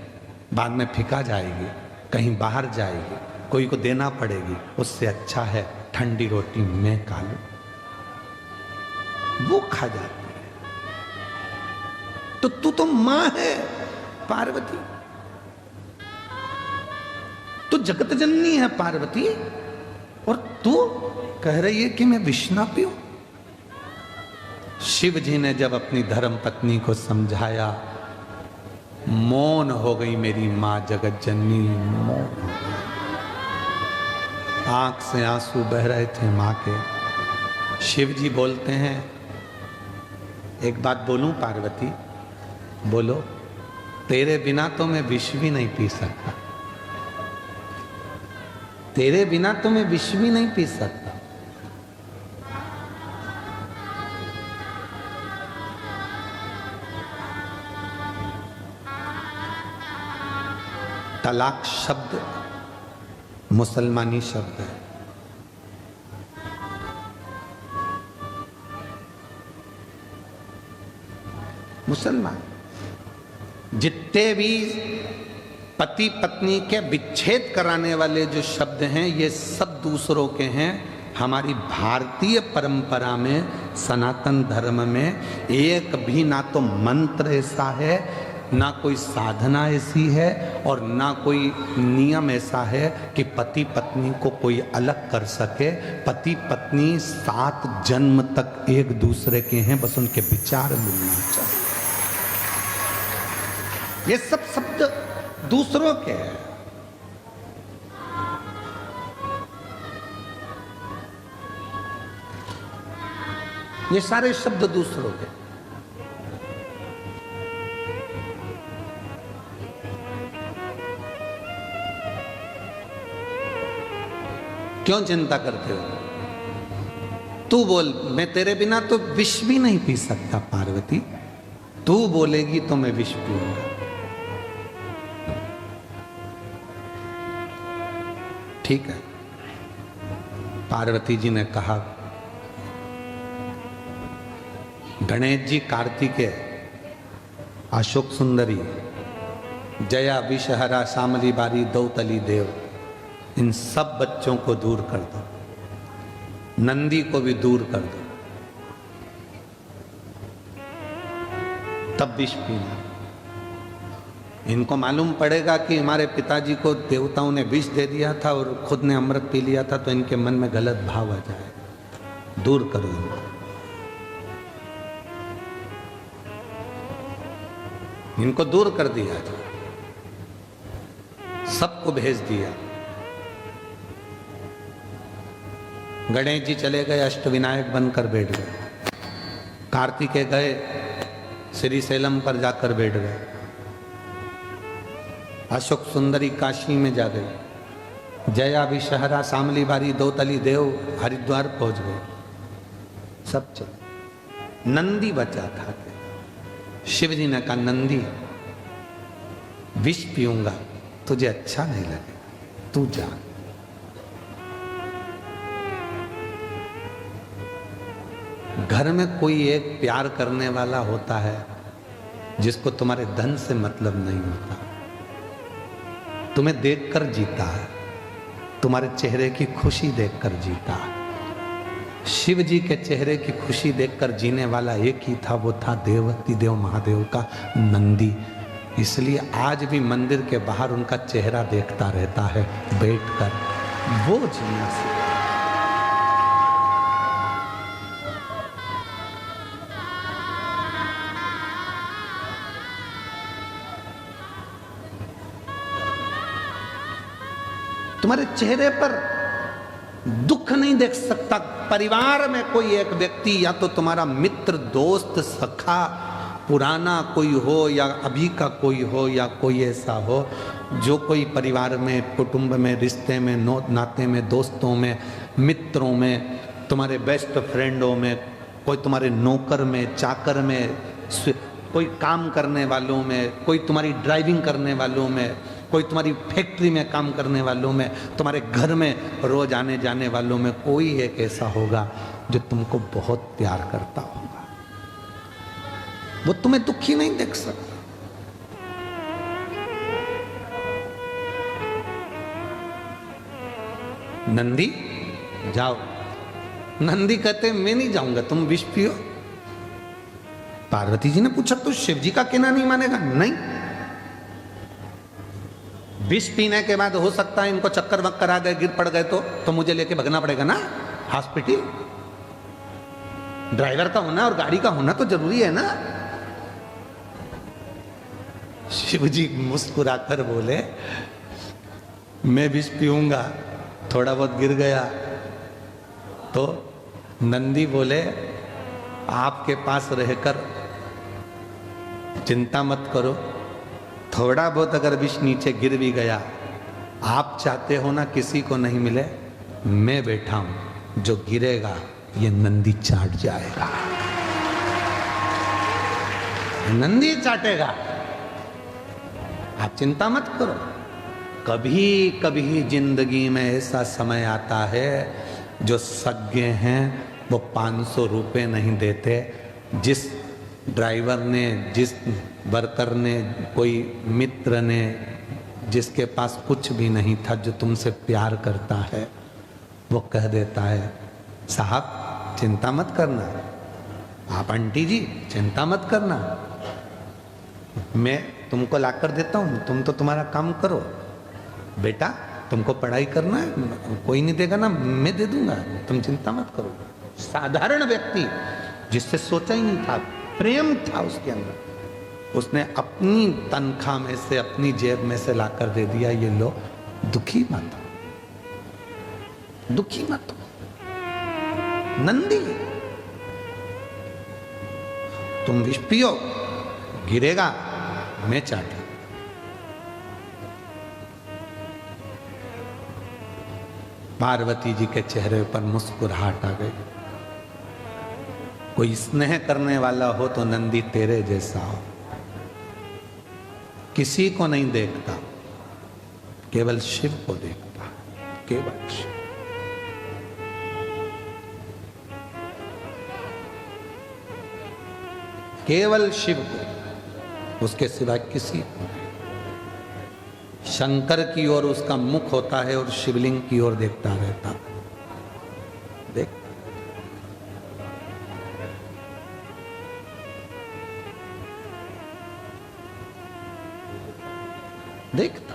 A: बाद में फिका जाएगी, कहीं बाहर जाएगी, कोई को देना पड़ेगी, उससे अच्छा है ठंडी रोटी मैं खा लूं। वो खा जाती है। तो तू तो मां है पार्वती, तू जगत जननी है पार्वती, और तू कह रही है कि मैं विष ना पीऊं। शिव जी ने जब अपनी धर्म पत्नी को समझाया, मौन हो गई मेरी मां जगत जननी, मौन। आंख से आंसू बह रहे थे मां के। शिव जी बोलते हैं, एक बात बोलूं पार्वती? बोलो। तेरे बिना तो मैं विष भी नहीं पी सकता, तेरे बिना तो मैं विष भी नहीं पी सकता। तलाक शब्द मुसलमानी शब्द है। मुसलमान जितने भी पति पत्नी के विच्छेद कराने वाले जो शब्द हैं, ये सब दूसरों के हैं। हमारी भारतीय परंपरा में, सनातन धर्म में एक भी ना तो मंत्र ऐसा है, ना कोई साधना ऐसी है, और ना कोई नियम ऐसा है कि पति पत्नी को कोई अलग कर सके। पति पत्नी 7 जन्म तक एक दूसरे के हैं, बस उनके विचार मिलना चाहिए। ये सब शब्द दूसरों के हैं। ये सारे शब्द दूसरों के। क्यों चिंता करते हो? तू बोल, मैं तेरे बिना तो विष भी नहीं पी सकता पार्वती, तू बोलेगी तो मैं विष पीऊंगा। ठीक है। पार्वती जी ने कहा, गणेश जी, कार्तिकेय, अशोक सुंदरी, जया, विषहरा, शामली बारी, दौतली देव, इन सब बच्चों को दूर कर दो, नंदी को भी दूर कर दो, तब विष पीना। इनको मालूम पड़ेगा कि हमारे पिताजी को देवताओं ने विष दे दिया था और खुद ने अमृत पी लिया था, तो इनके मन में गलत भाव आ जाए। दूर करो इनको। इनको दूर कर दिया था, सबको भेज दिया। गणेश जी चले गए, अष्टविनायक बनकर बैठ गए। कार्तिकेय गए, श्री सैलम पर जाकर बैठ गए। अशोक सुंदरी काशी में जा गई। जया, विषहरा, शामली बारी, दौतली देव हरिद्वार पहुंच गए। सब चले। नंदी बचा था। शिव जी ने कहा, नंदी विष पीऊंगा, तुझे अच्छा नहीं लगेगा, तू जा। घर में कोई एक प्यार करने वाला होता है जिसको तुम्हारे धन से मतलब नहीं होता, तुम्हें देखकर जीता है, तुम्हारे चेहरे की खुशी देखकर जीता है। शिव जी के चेहरे की खुशी देखकर जीने वाला एक ही था, वो था देवती देव महादेव का नंदी। इसलिए आज भी मंदिर के बाहर उनका चेहरा देखता रहता है बैठकर, वो जीना सीखा। तुम्हारे चेहरे पर दुख नहीं देख सकता। परिवार में कोई एक व्यक्ति, या तो तुम्हारा मित्र, दोस्त, सखा, पुराना कोई हो, या अभी का कोई हो, या कोई ऐसा हो जो कोई परिवार में, कुटुंब में, रिश्ते में, नाते में, दोस्तों में, मित्रों में, तुम्हारे बेस्ट फ्रेंडों में, कोई तुम्हारे नौकर में, चाकर में, कोई काम करने वालों में, कोई तुम्हारी ड्राइविंग करने वालों में, कोई तुम्हारी फैक्ट्री में काम करने वालों में, तुम्हारे घर में रोज आने जाने वालों में कोई एक ऐसा होगा जो तुमको बहुत प्यार करता होगा। वो तुम्हें दुखी नहीं देख सकता। नंदी जाओ। नंदी कहते मैं नहीं जाऊंगा, तुम विष पियो। पार्वती जी ने पूछा तो शिव जी का कहना नहीं मानेगा? नहीं, विष पीने के बाद हो सकता है इनको चक्कर वक्कर आ गए, गिर पड़ गए तो मुझे लेके भगना पड़ेगा ना हॉस्पिटल। ड्राइवर का होना और गाड़ी का होना तो जरूरी है ना। शिव जी मुस्कुराकर बोले मैं विष पीऊंगा, थोड़ा बहुत गिर गया तो। नंदी बोले आपके पास रहकर चिंता मत करो, थोड़ा बहुत अगर विष नीचे गिर भी गया, आप चाहते हो ना किसी को नहीं मिले, मैं बैठा हूं, जो गिरेगा ये नंदी चाट जाएगा, नंदी चाटेगा, आप चिंता मत करो। कभी कभी जिंदगी में ऐसा समय आता है जो सज्ञे हैं वो 500 रुपये नहीं देते। जिस ड्राइवर ने, जिस वर्कर ने, कोई मित्र ने, जिसके पास कुछ भी नहीं था, जो तुमसे प्यार करता है, वो कह देता है साहब चिंता मत करना, आप आंटी जी चिंता मत करना, मैं तुमको ला कर देता हूँ, तुम तो तुम्हारा काम करो, बेटा तुमको पढ़ाई करना है, कोई नहीं देगा ना, मैं दे दूंगा, तुम चिंता मत करो। साधारण व्यक्ति जिससे सोचा ही नहीं था, प्रेम था उसके अंदर, उसने अपनी तनख्वाह में से, अपनी जेब में से लाकर दे दिया, ये लो, दुखी मत हो, दुखी मत हो। नंदी तुम विष पियो, गिरेगा, मैं चाटू। पार्वती जी के चेहरे पर मुस्कुराहट आ गई। कोई स्नेह करने वाला हो तो नंदी तेरे जैसा हो। किसी को नहीं देखता, केवल शिव को देखता, केवल शिव। केवल शिव को, उसके सिवा किसी को नहीं। शंकर की ओर उसका मुख होता है और शिवलिंग की ओर देखता रहता। देख, देखता।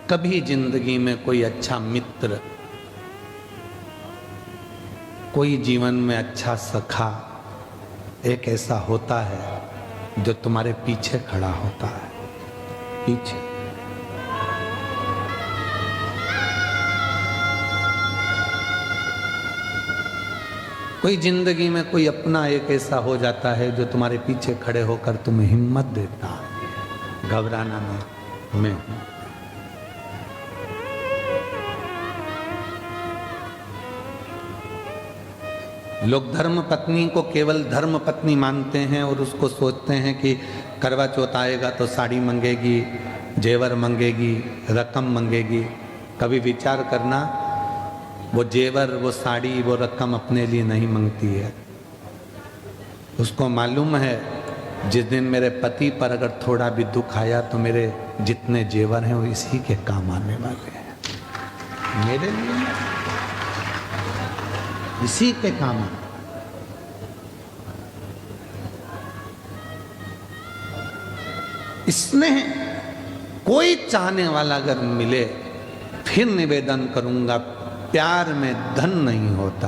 A: कभी जिंदगी में कोई अच्छा मित्र, कोई जीवन में अच्छा सखा एक ऐसा होता है जो तुम्हारे पीछे खड़ा होता है, पीछे। कोई जिंदगी में कोई अपना एक ऐसा हो जाता है जो तुम्हारे पीछे खड़े होकर तुम्हें हिम्मत देता है, घबराना नहीं, मैं हूं। लोग धर्म पत्नी को केवल धर्म पत्नी मानते हैं और उसको सोचते हैं कि करवा चौथ आएगा तो साड़ी मांगेगी, जेवर मांगेगी, रकम मांगेगी। कभी विचार करना, वो जेवर, वो साड़ी, वो रकम अपने लिए नहीं मांगती है। उसको मालूम है जिस दिन मेरे पति पर अगर थोड़ा भी दुख आया तो मेरे जितने जेवर हैं वो इसी के काम आने वाले हैं, मेरे लिए इसी के काम आने। स्नेह कोई चाहने वाला अगर मिले, फिर निवेदन करूंगा, प्यार में धन नहीं होता,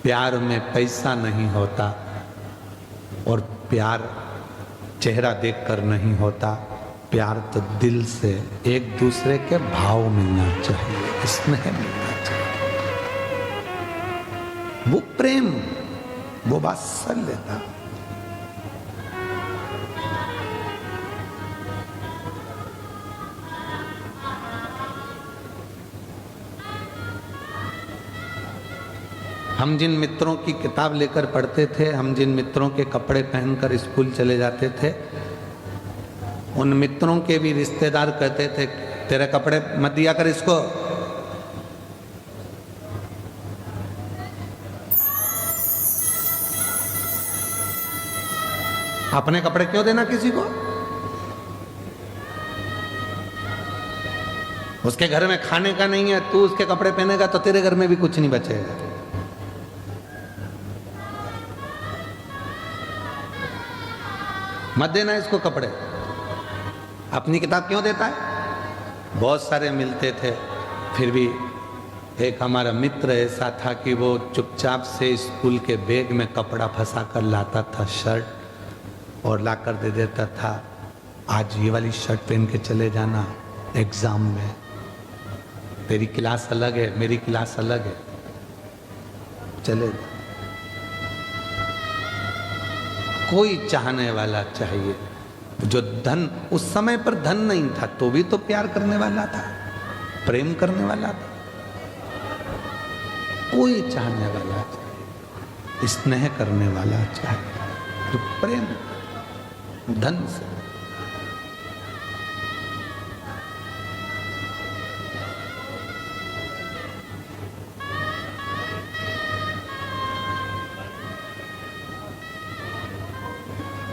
A: प्यार में पैसा नहीं होता, और प्यार चेहरा देखकर नहीं होता। प्यार तो दिल से एक दूसरे के भाव मिलना चाहिए, स्नेह मिलना चाहिए, वो प्रेम, वो वात्सल्यता। हम जिन मित्रों की किताब लेकर पढ़ते थे, हम जिन मित्रों के कपड़े पहनकर स्कूल चले जाते थे, उन मित्रों के भी रिश्तेदार कहते थे तेरे कपड़े मत दिया कर इसको। अपने कपड़े क्यों देना किसी को? उसके घर में खाने का नहीं है, तू उसके कपड़े पहनेगा तो तेरे घर में भी कुछ नहीं बचेगा। मत देना इसको कपड़े। अपनी किताब क्यों देता है? बहुत सारे मिलते थे, फिर भी एक हमारा मित्र ऐसा था कि वो चुपचाप से स्कूल के बैग में कपड़ा फंसा कर लाता था, शर्ट, और ला कर दे देता था, आज ये वाली शर्ट पहन के चले जाना एग्जाम में, तेरी क्लास अलग है, मेरी क्लास अलग है, चले जा। कोई चाहने वाला चाहिए, जो धन, उस समय पर धन नहीं था तो भी तो प्यार करने वाला था, प्रेम करने वाला था। कोई चाहने वाला चाहिए, स्नेह करने वाला चाहिए, जो प्रेम धन से।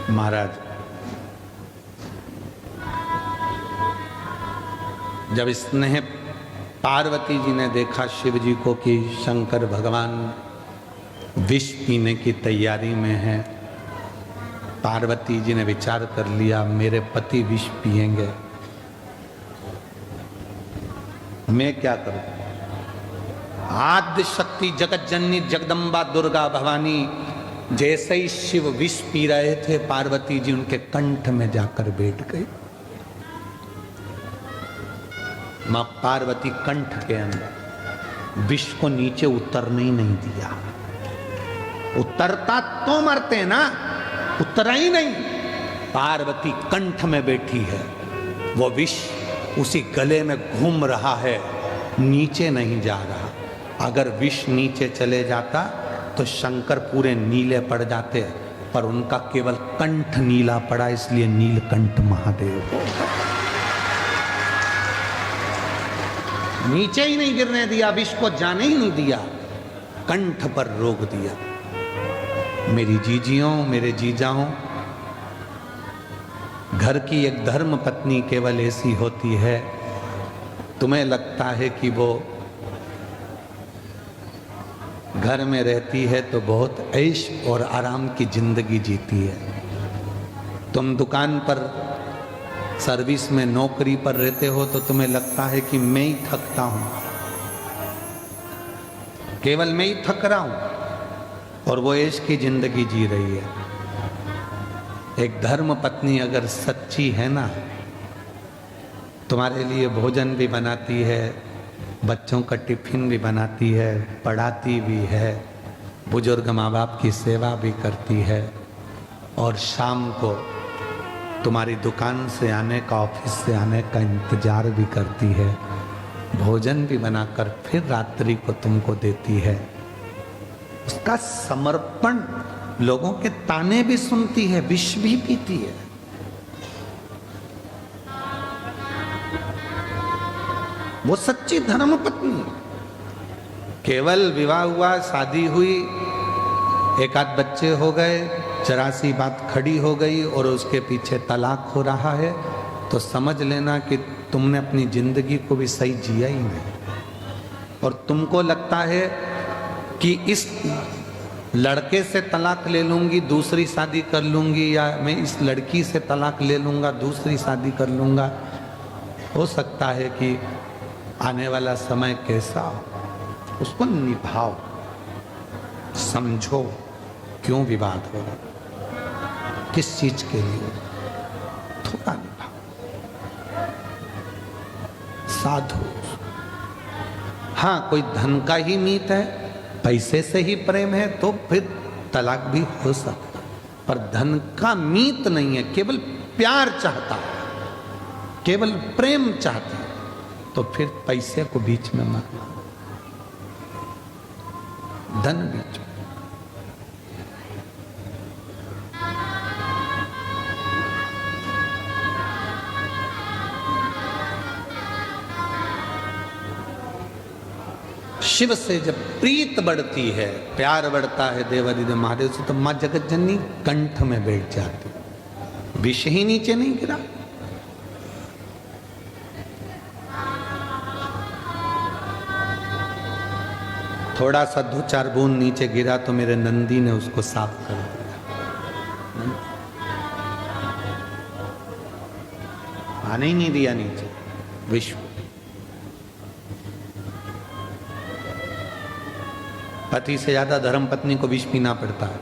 A: महाराज जब स्नेह पार्वती जी ने देखा शिव जी को कि शंकर भगवान विष पीने की तैयारी में है, पार्वती जी ने विचार कर लिया मेरे पति विष पिएंगे, मैं क्या करूं? आद्य शक्ति जगत जननी जगदम्बा दुर्गा भवानी जैसे ही शिव विष पी रहे थे, पार्वती जी उनके कंठ में जाकर बैठ गई। मां पार्वती कंठ के अंदर विष को नीचे उतरने ही नहीं दिया। उतरता तो मरते ना, उतरा ही नहीं। पार्वती कंठ में बैठी है, वो विष उसी गले में घूम रहा है, नीचे नहीं जा रहा। अगर विष नीचे चले जाता तो शंकर पूरे नीले पड़ जाते, पर उनका केवल कंठ नीला पड़ा, इसलिए नीलकंठ महादेव हो। नीचे ही नहीं गिरने दिया, विष को जाने ही नहीं दिया, कंठ पर रोक दिया। मेरी जीजियों, मेरे जीजाओं, घर की एक धर्म पत्नी केवल ऐसी होती है, तुम्हें लगता है कि वो घर में रहती है तो बहुत ऐश और आराम की जिंदगी जीती है। तुम दुकान पर सर्विस में नौकरी पर रहते हो तो तुम्हें लगता है कि मैं ही थकता हूं, केवल मैं ही थक रहा हूं, और वो ऐश की जिंदगी जी रही है। एक धर्म पत्नी अगर सच्ची है ना, तुम्हारे लिए भोजन भी बनाती है, बच्चों का टिफिन भी बनाती है, पढ़ाती भी है, बुजुर्ग माँ बाप की सेवा भी करती है, और शाम को तुम्हारी दुकान से आने का, ऑफिस से आने का इंतजार भी करती है, भोजन भी बनाकर फिर रात्रि को तुमको देती है। उसका समर्पण, लोगों के ताने भी सुनती है, विष भी पीती है। वो सच्ची धर्म पत्नी। केवल विवाह हुआ, शादी हुई, एक आध बच्चे हो गए, जरा सी बात खड़ी हो गई और उसके पीछे तलाक हो रहा है, तो समझ लेना कि तुमने अपनी जिंदगी को भी सही जिया ही नहीं। और तुमको लगता है कि इस लड़के से तलाक ले लूंगी, दूसरी शादी कर लूंगी, या मैं इस लड़की से तलाक ले लूंगा, दूसरी शादी कर लूंगा। हो सकता है कि आने वाला समय कैसा हो, उसको निभाओ, समझो क्यों विवाद हो रहा, किस चीज के लिए, थोड़ा निभाओ, साधु। हाँ, कोई धन का ही मीत है, पैसे से ही प्रेम है, तो फिर तलाक भी हो सकता, पर धन का मीत नहीं है, केवल प्यार चाहता है, केवल प्रेम चाहता है, तो फिर पैसे को बीच में मत लाओ, धन बीच में। शिव से जब प्रीत बढ़ती है, प्यार बढ़ता है देवादिदेव महादेव से, तो मां जगत जननी कंठ में बैठ जाती, विष ही नीचे नहीं गिरा। थोड़ा सा 2-4 बूंद नीचे गिरा तो मेरे नंदी ने उसको साफ कर दिया, आने ही नहीं दिया नीचे विश्व। पति से ज्यादा धर्म पत्नी को विष पीना पड़ता है।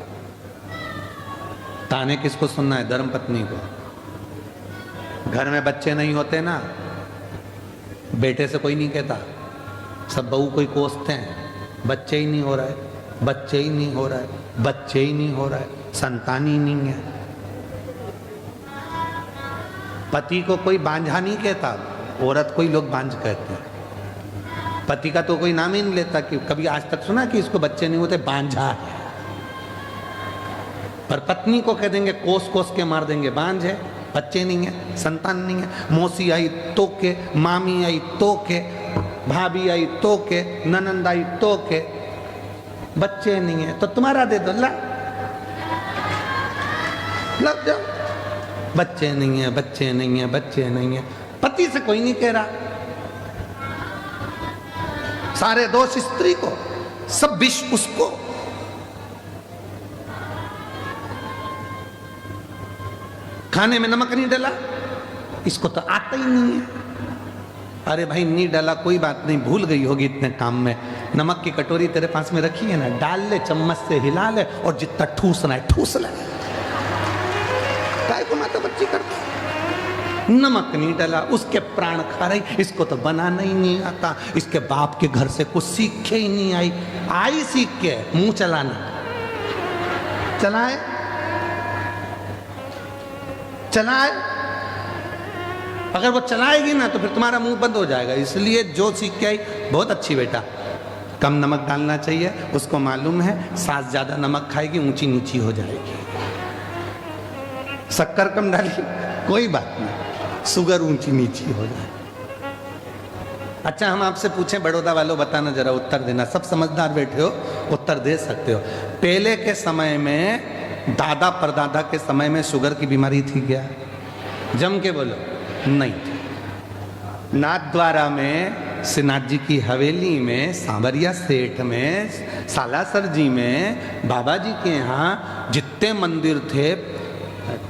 A: ताने किसको सुनना है? धर्म पत्नी को। घर में बच्चे नहीं होते ना, बेटे से कोई नहीं कहता, सब बहू को ही कोसते हैं, बच्चे ही नहीं हो रहा है, बच्चे ही नहीं हो रहा है, बच्चे ही नहीं हो रहा है, संतान ही नहीं है। पति को कोई बांझा नहीं कहता, औरत को ही लोग बांझ कहते हैं। पति का तो कोई नाम ही नहीं लेता, कि कभी आज तक सुना कि इसको बच्चे नहीं होते, बांझा है। पर पत्नी को कह देंगे, कोस कोस के मार देंगे, बांझ है, बच्चे नहीं है, संतान नहीं है। मौसी आई तो के, मामी आई तो के, भाभी आई तो के, ननंद आई तो के, बच्चे नहीं है, तो तुम्हारा दे दो, लग जाओ, बच्चे नहीं है, बच्चे नहीं है, बच्चे नहीं है। पति से कोई नहीं कह रहा, सारे दोष स्त्री को, सब विष उसको। खाने में नमक नहीं डाला, इसको तो आता ही नहीं है। अरे भाई नहीं डाला कोई बात नहीं, भूल गई होगी इतने काम में। नमक की कटोरी तेरे पास में रखी है ना, डाल ले, चम्मच से हिला ले, और जितना ठूसना है ठूस ले। काय को माता बच्ची करती, नमक नहीं डाला, उसके प्राण खा रही, इसको तो बनाना ही नहीं आता, इसके बाप के घर से कुछ सीख के ही नहीं आई। आई सीख के, मुंह चलाना, चलाए चलाए, अगर वो चलाएगी ना तो फिर तुम्हारा मुंह बंद हो जाएगा। इसलिए जो सीख के आई, बहुत अच्छी बेटा, कम नमक डालना चाहिए, उसको मालूम है सास ज्यादा नमक खाएगी ऊंची नीची हो जाएगी। शक्कर कम डाली, कोई बात नहीं, शुगर ऊंची नीची हो जाए। अच्छा, हम आपसे पूछें, बड़ौदा वालों, बताना जरा, उत्तर देना, सब समझदार बैठे हो, उत्तर दे सकते हो। पहले के समय में, दादा परदादा के समय में शुगर की बीमारी थी क्या? जम के बोलो, नहीं थी। नाथद्वारा में, श्रीनाथ जी की हवेली में, सांवरिया सेठ में, सालासर जी में, बाबा जी के यहाँ जितने मंदिर थे,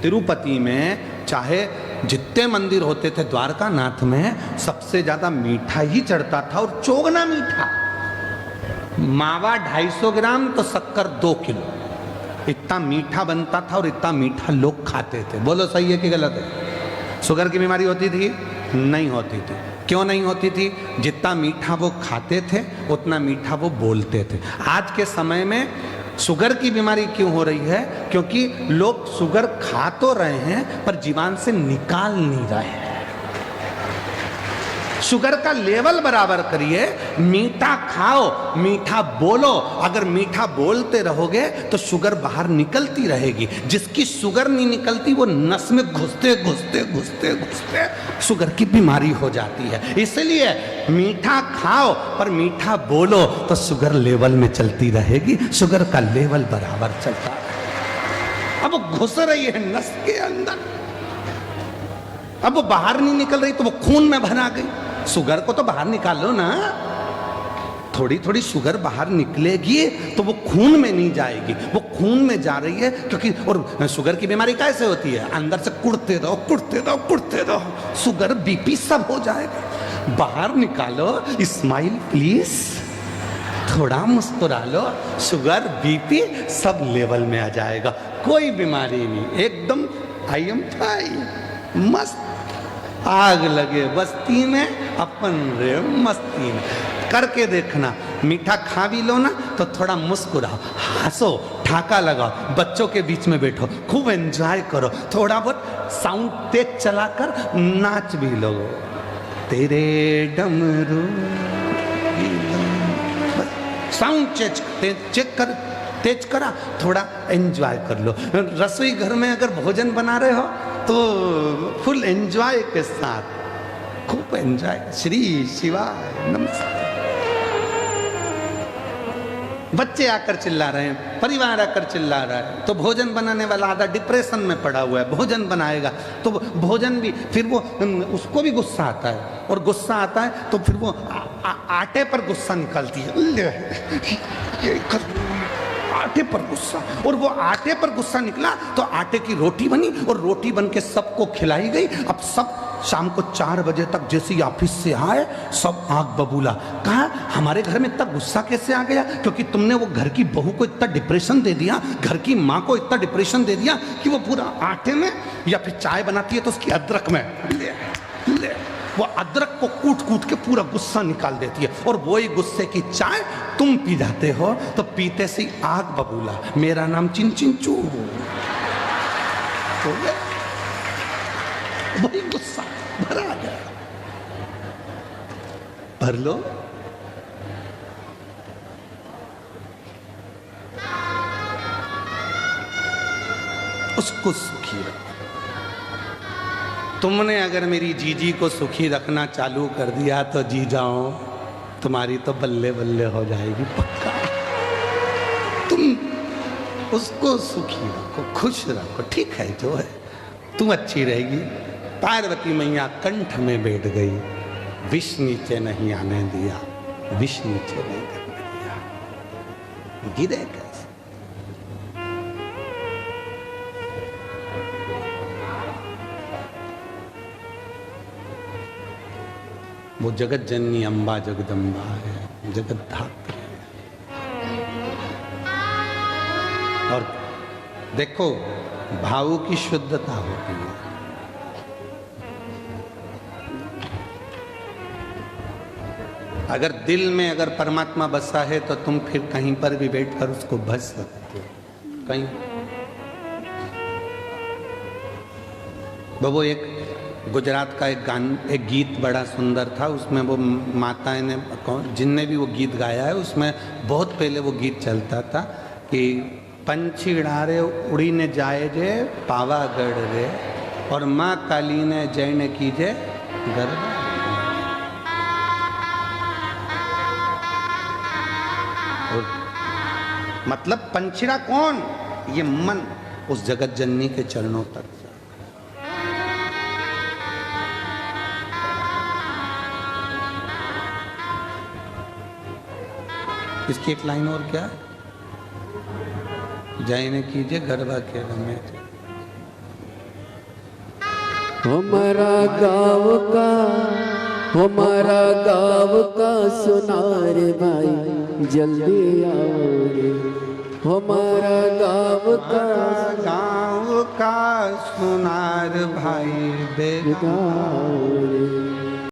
A: तिरुपति में, चाहे जितने मंदिर होते थे द्वारका नाथ में, सबसे ज्यादा मीठा ही चढ़ता था, और चोगना मीठा। मावा 250 ग्राम तो शक्कर 2 किलो, इतना मीठा बनता था, और इतना मीठा लोग खाते थे। बोलो सही है कि गलत है? शुगर की बीमारी होती थी? नहीं होती थी। क्यों नहीं होती थी? जितना मीठा वो खाते थे उतना मीठा वो बोलते थे। आज के समय में शुगर की बीमारी क्यों हो रही है? क्योंकि लोग शुगर खा तो रहे हैं पर जीवन से निकाल नहीं रहे हैं। शुगर का लेवल बराबर करिए, मीठा खाओ, मीठा बोलो। अगर मीठा बोलते रहोगे तो शुगर बाहर निकलती रहेगी। जिसकी शुगर नहीं निकलती वो नस में घुसते घुसते घुसते घुसते शुगर की बीमारी हो जाती है। इसलिए मीठा खाओ पर मीठा बोलो तो शुगर लेवल में चलती रहेगी, शुगर का लेवल बराबर चलता है। अब वो घुस रही है नस के अंदर, अब वो बाहर नहीं निकल रही तो वो खून में भरा गई। शुगर को तो बाहर निकालो ना, थोड़ी थोड़ी शुगर बाहर निकलेगी तो वो खून में नहीं जाएगी, वो खून में जा रही है क्योंकि। और शुगर की बीमारी कैसे होती है? अंदर से कुड़ते रहो कुड़ते रहो कुड़ते रहो, शुगर बीपी सब हो जाएगा। बाहर निकालो, स्माइल प्लीज, थोड़ा मुस्कुरा लो, शुगर बीपी सब लेवल में आ जाएगा, कोई बीमारी नहीं, एकदम आई एम फाइन, मस्त। आग लगे बस्ती में, अपन रे मस्ती में। करके देखना, मीठा खा भी लो ना तो थोड़ा मुस्कुराओ, हंसो, ठाका लगाओ, बच्चों के बीच में बैठो, खूब एंजॉय करो, थोड़ा बहुत साउंड तेज चलाकर नाच भी लो। तेरे डमरू साउंड चेक कर, तेज करा, थोड़ा एंजॉय कर लो। रसोई घर में अगर भोजन बना रहे हो तो फुल एंजॉय के साथ खूब एंजॉय। श्री शिवाय नमस्ते। बच्चे आकर चिल्ला रहे हैं, परिवार आकर चिल्ला रहा है, तो भोजन बनाने वाला आधा डिप्रेशन में पड़ा हुआ है, भोजन बनाएगा तो भोजन भी, फिर वो उसको भी गुस्सा आता है, और गुस्सा आता है तो फिर वो आटे पर गुस्सा निकलती है, आटे पर गुस्सा। और वो आटे पर गुस्सा निकला तो आटे की रोटी बनी, और रोटी बन के सबको खिलाई गई। अब सब शाम को 4 बजे तक जैसे ही ऑफिस से आए, सब आग बबूला। कहा हमारे घर में इतना गुस्सा कैसे आ गया? क्योंकि तुमने वो घर की बहू को इतना डिप्रेशन दे दिया, घर की माँ को इतना डिप्रेशन दे दिया कि वो पूरा आटे में, या फिर चाय बनाती है तो उसकी अदरक में ले वो अदरक को कूट कूट के पूरा गुस्सा निकाल देती है, और वही गुस्से की चाय तुम पी जाते हो, तो पीते से आग बबूला, मेरा नाम चिंचिंचू, वही गुस्सा भरा गया। भर लो। उसको सुखी रखो। तुमने अगर मेरी जीजी को सुखी रखना चालू कर दिया तो जी जाओ, तुम्हारी तो बल्ले बल्ले हो जाएगी पक्का। तुम उसको सुखी रखो, खुश रखो, ठीक है जो है, तुम अच्छी रहेगी। पार्वती मैया कंठ में बैठ गई, विष नीचे नहीं आने दिया, विष नीचे नहीं करने दिया, गिरे कैसे? वो जगत जननी अम्बा जगदम्बा है, जगत धात्री है। और देखो भाव की शुद्धता होती है। अगर दिल में अगर परमात्मा बसा है तो तुम फिर कहीं पर भी बैठकर उसको भज सकते हो। कहीं वो एक गुजरात का एक गीत बड़ा सुंदर था, उसमें वो माताएं ने, जिनने भी वो गीत गाया है, उसमें बहुत पहले वो गीत चलता था कि पंछी डारे उड़ी ने जाए जे पावागढ़ रे, और माँ काली ने जय ने कीजे गरबा। मतलब पंछीड़ा कौन? ये मन उस जगत जननी के चरणों तक। इसकी एक लाइन और क्या है? जय ने कीजिए गरबा के रमे।
B: हमारा गाँव का सुनार भाई जल्दी आओ रे, हमारा गाँव का
A: सुनार भाई बेगाओ रे।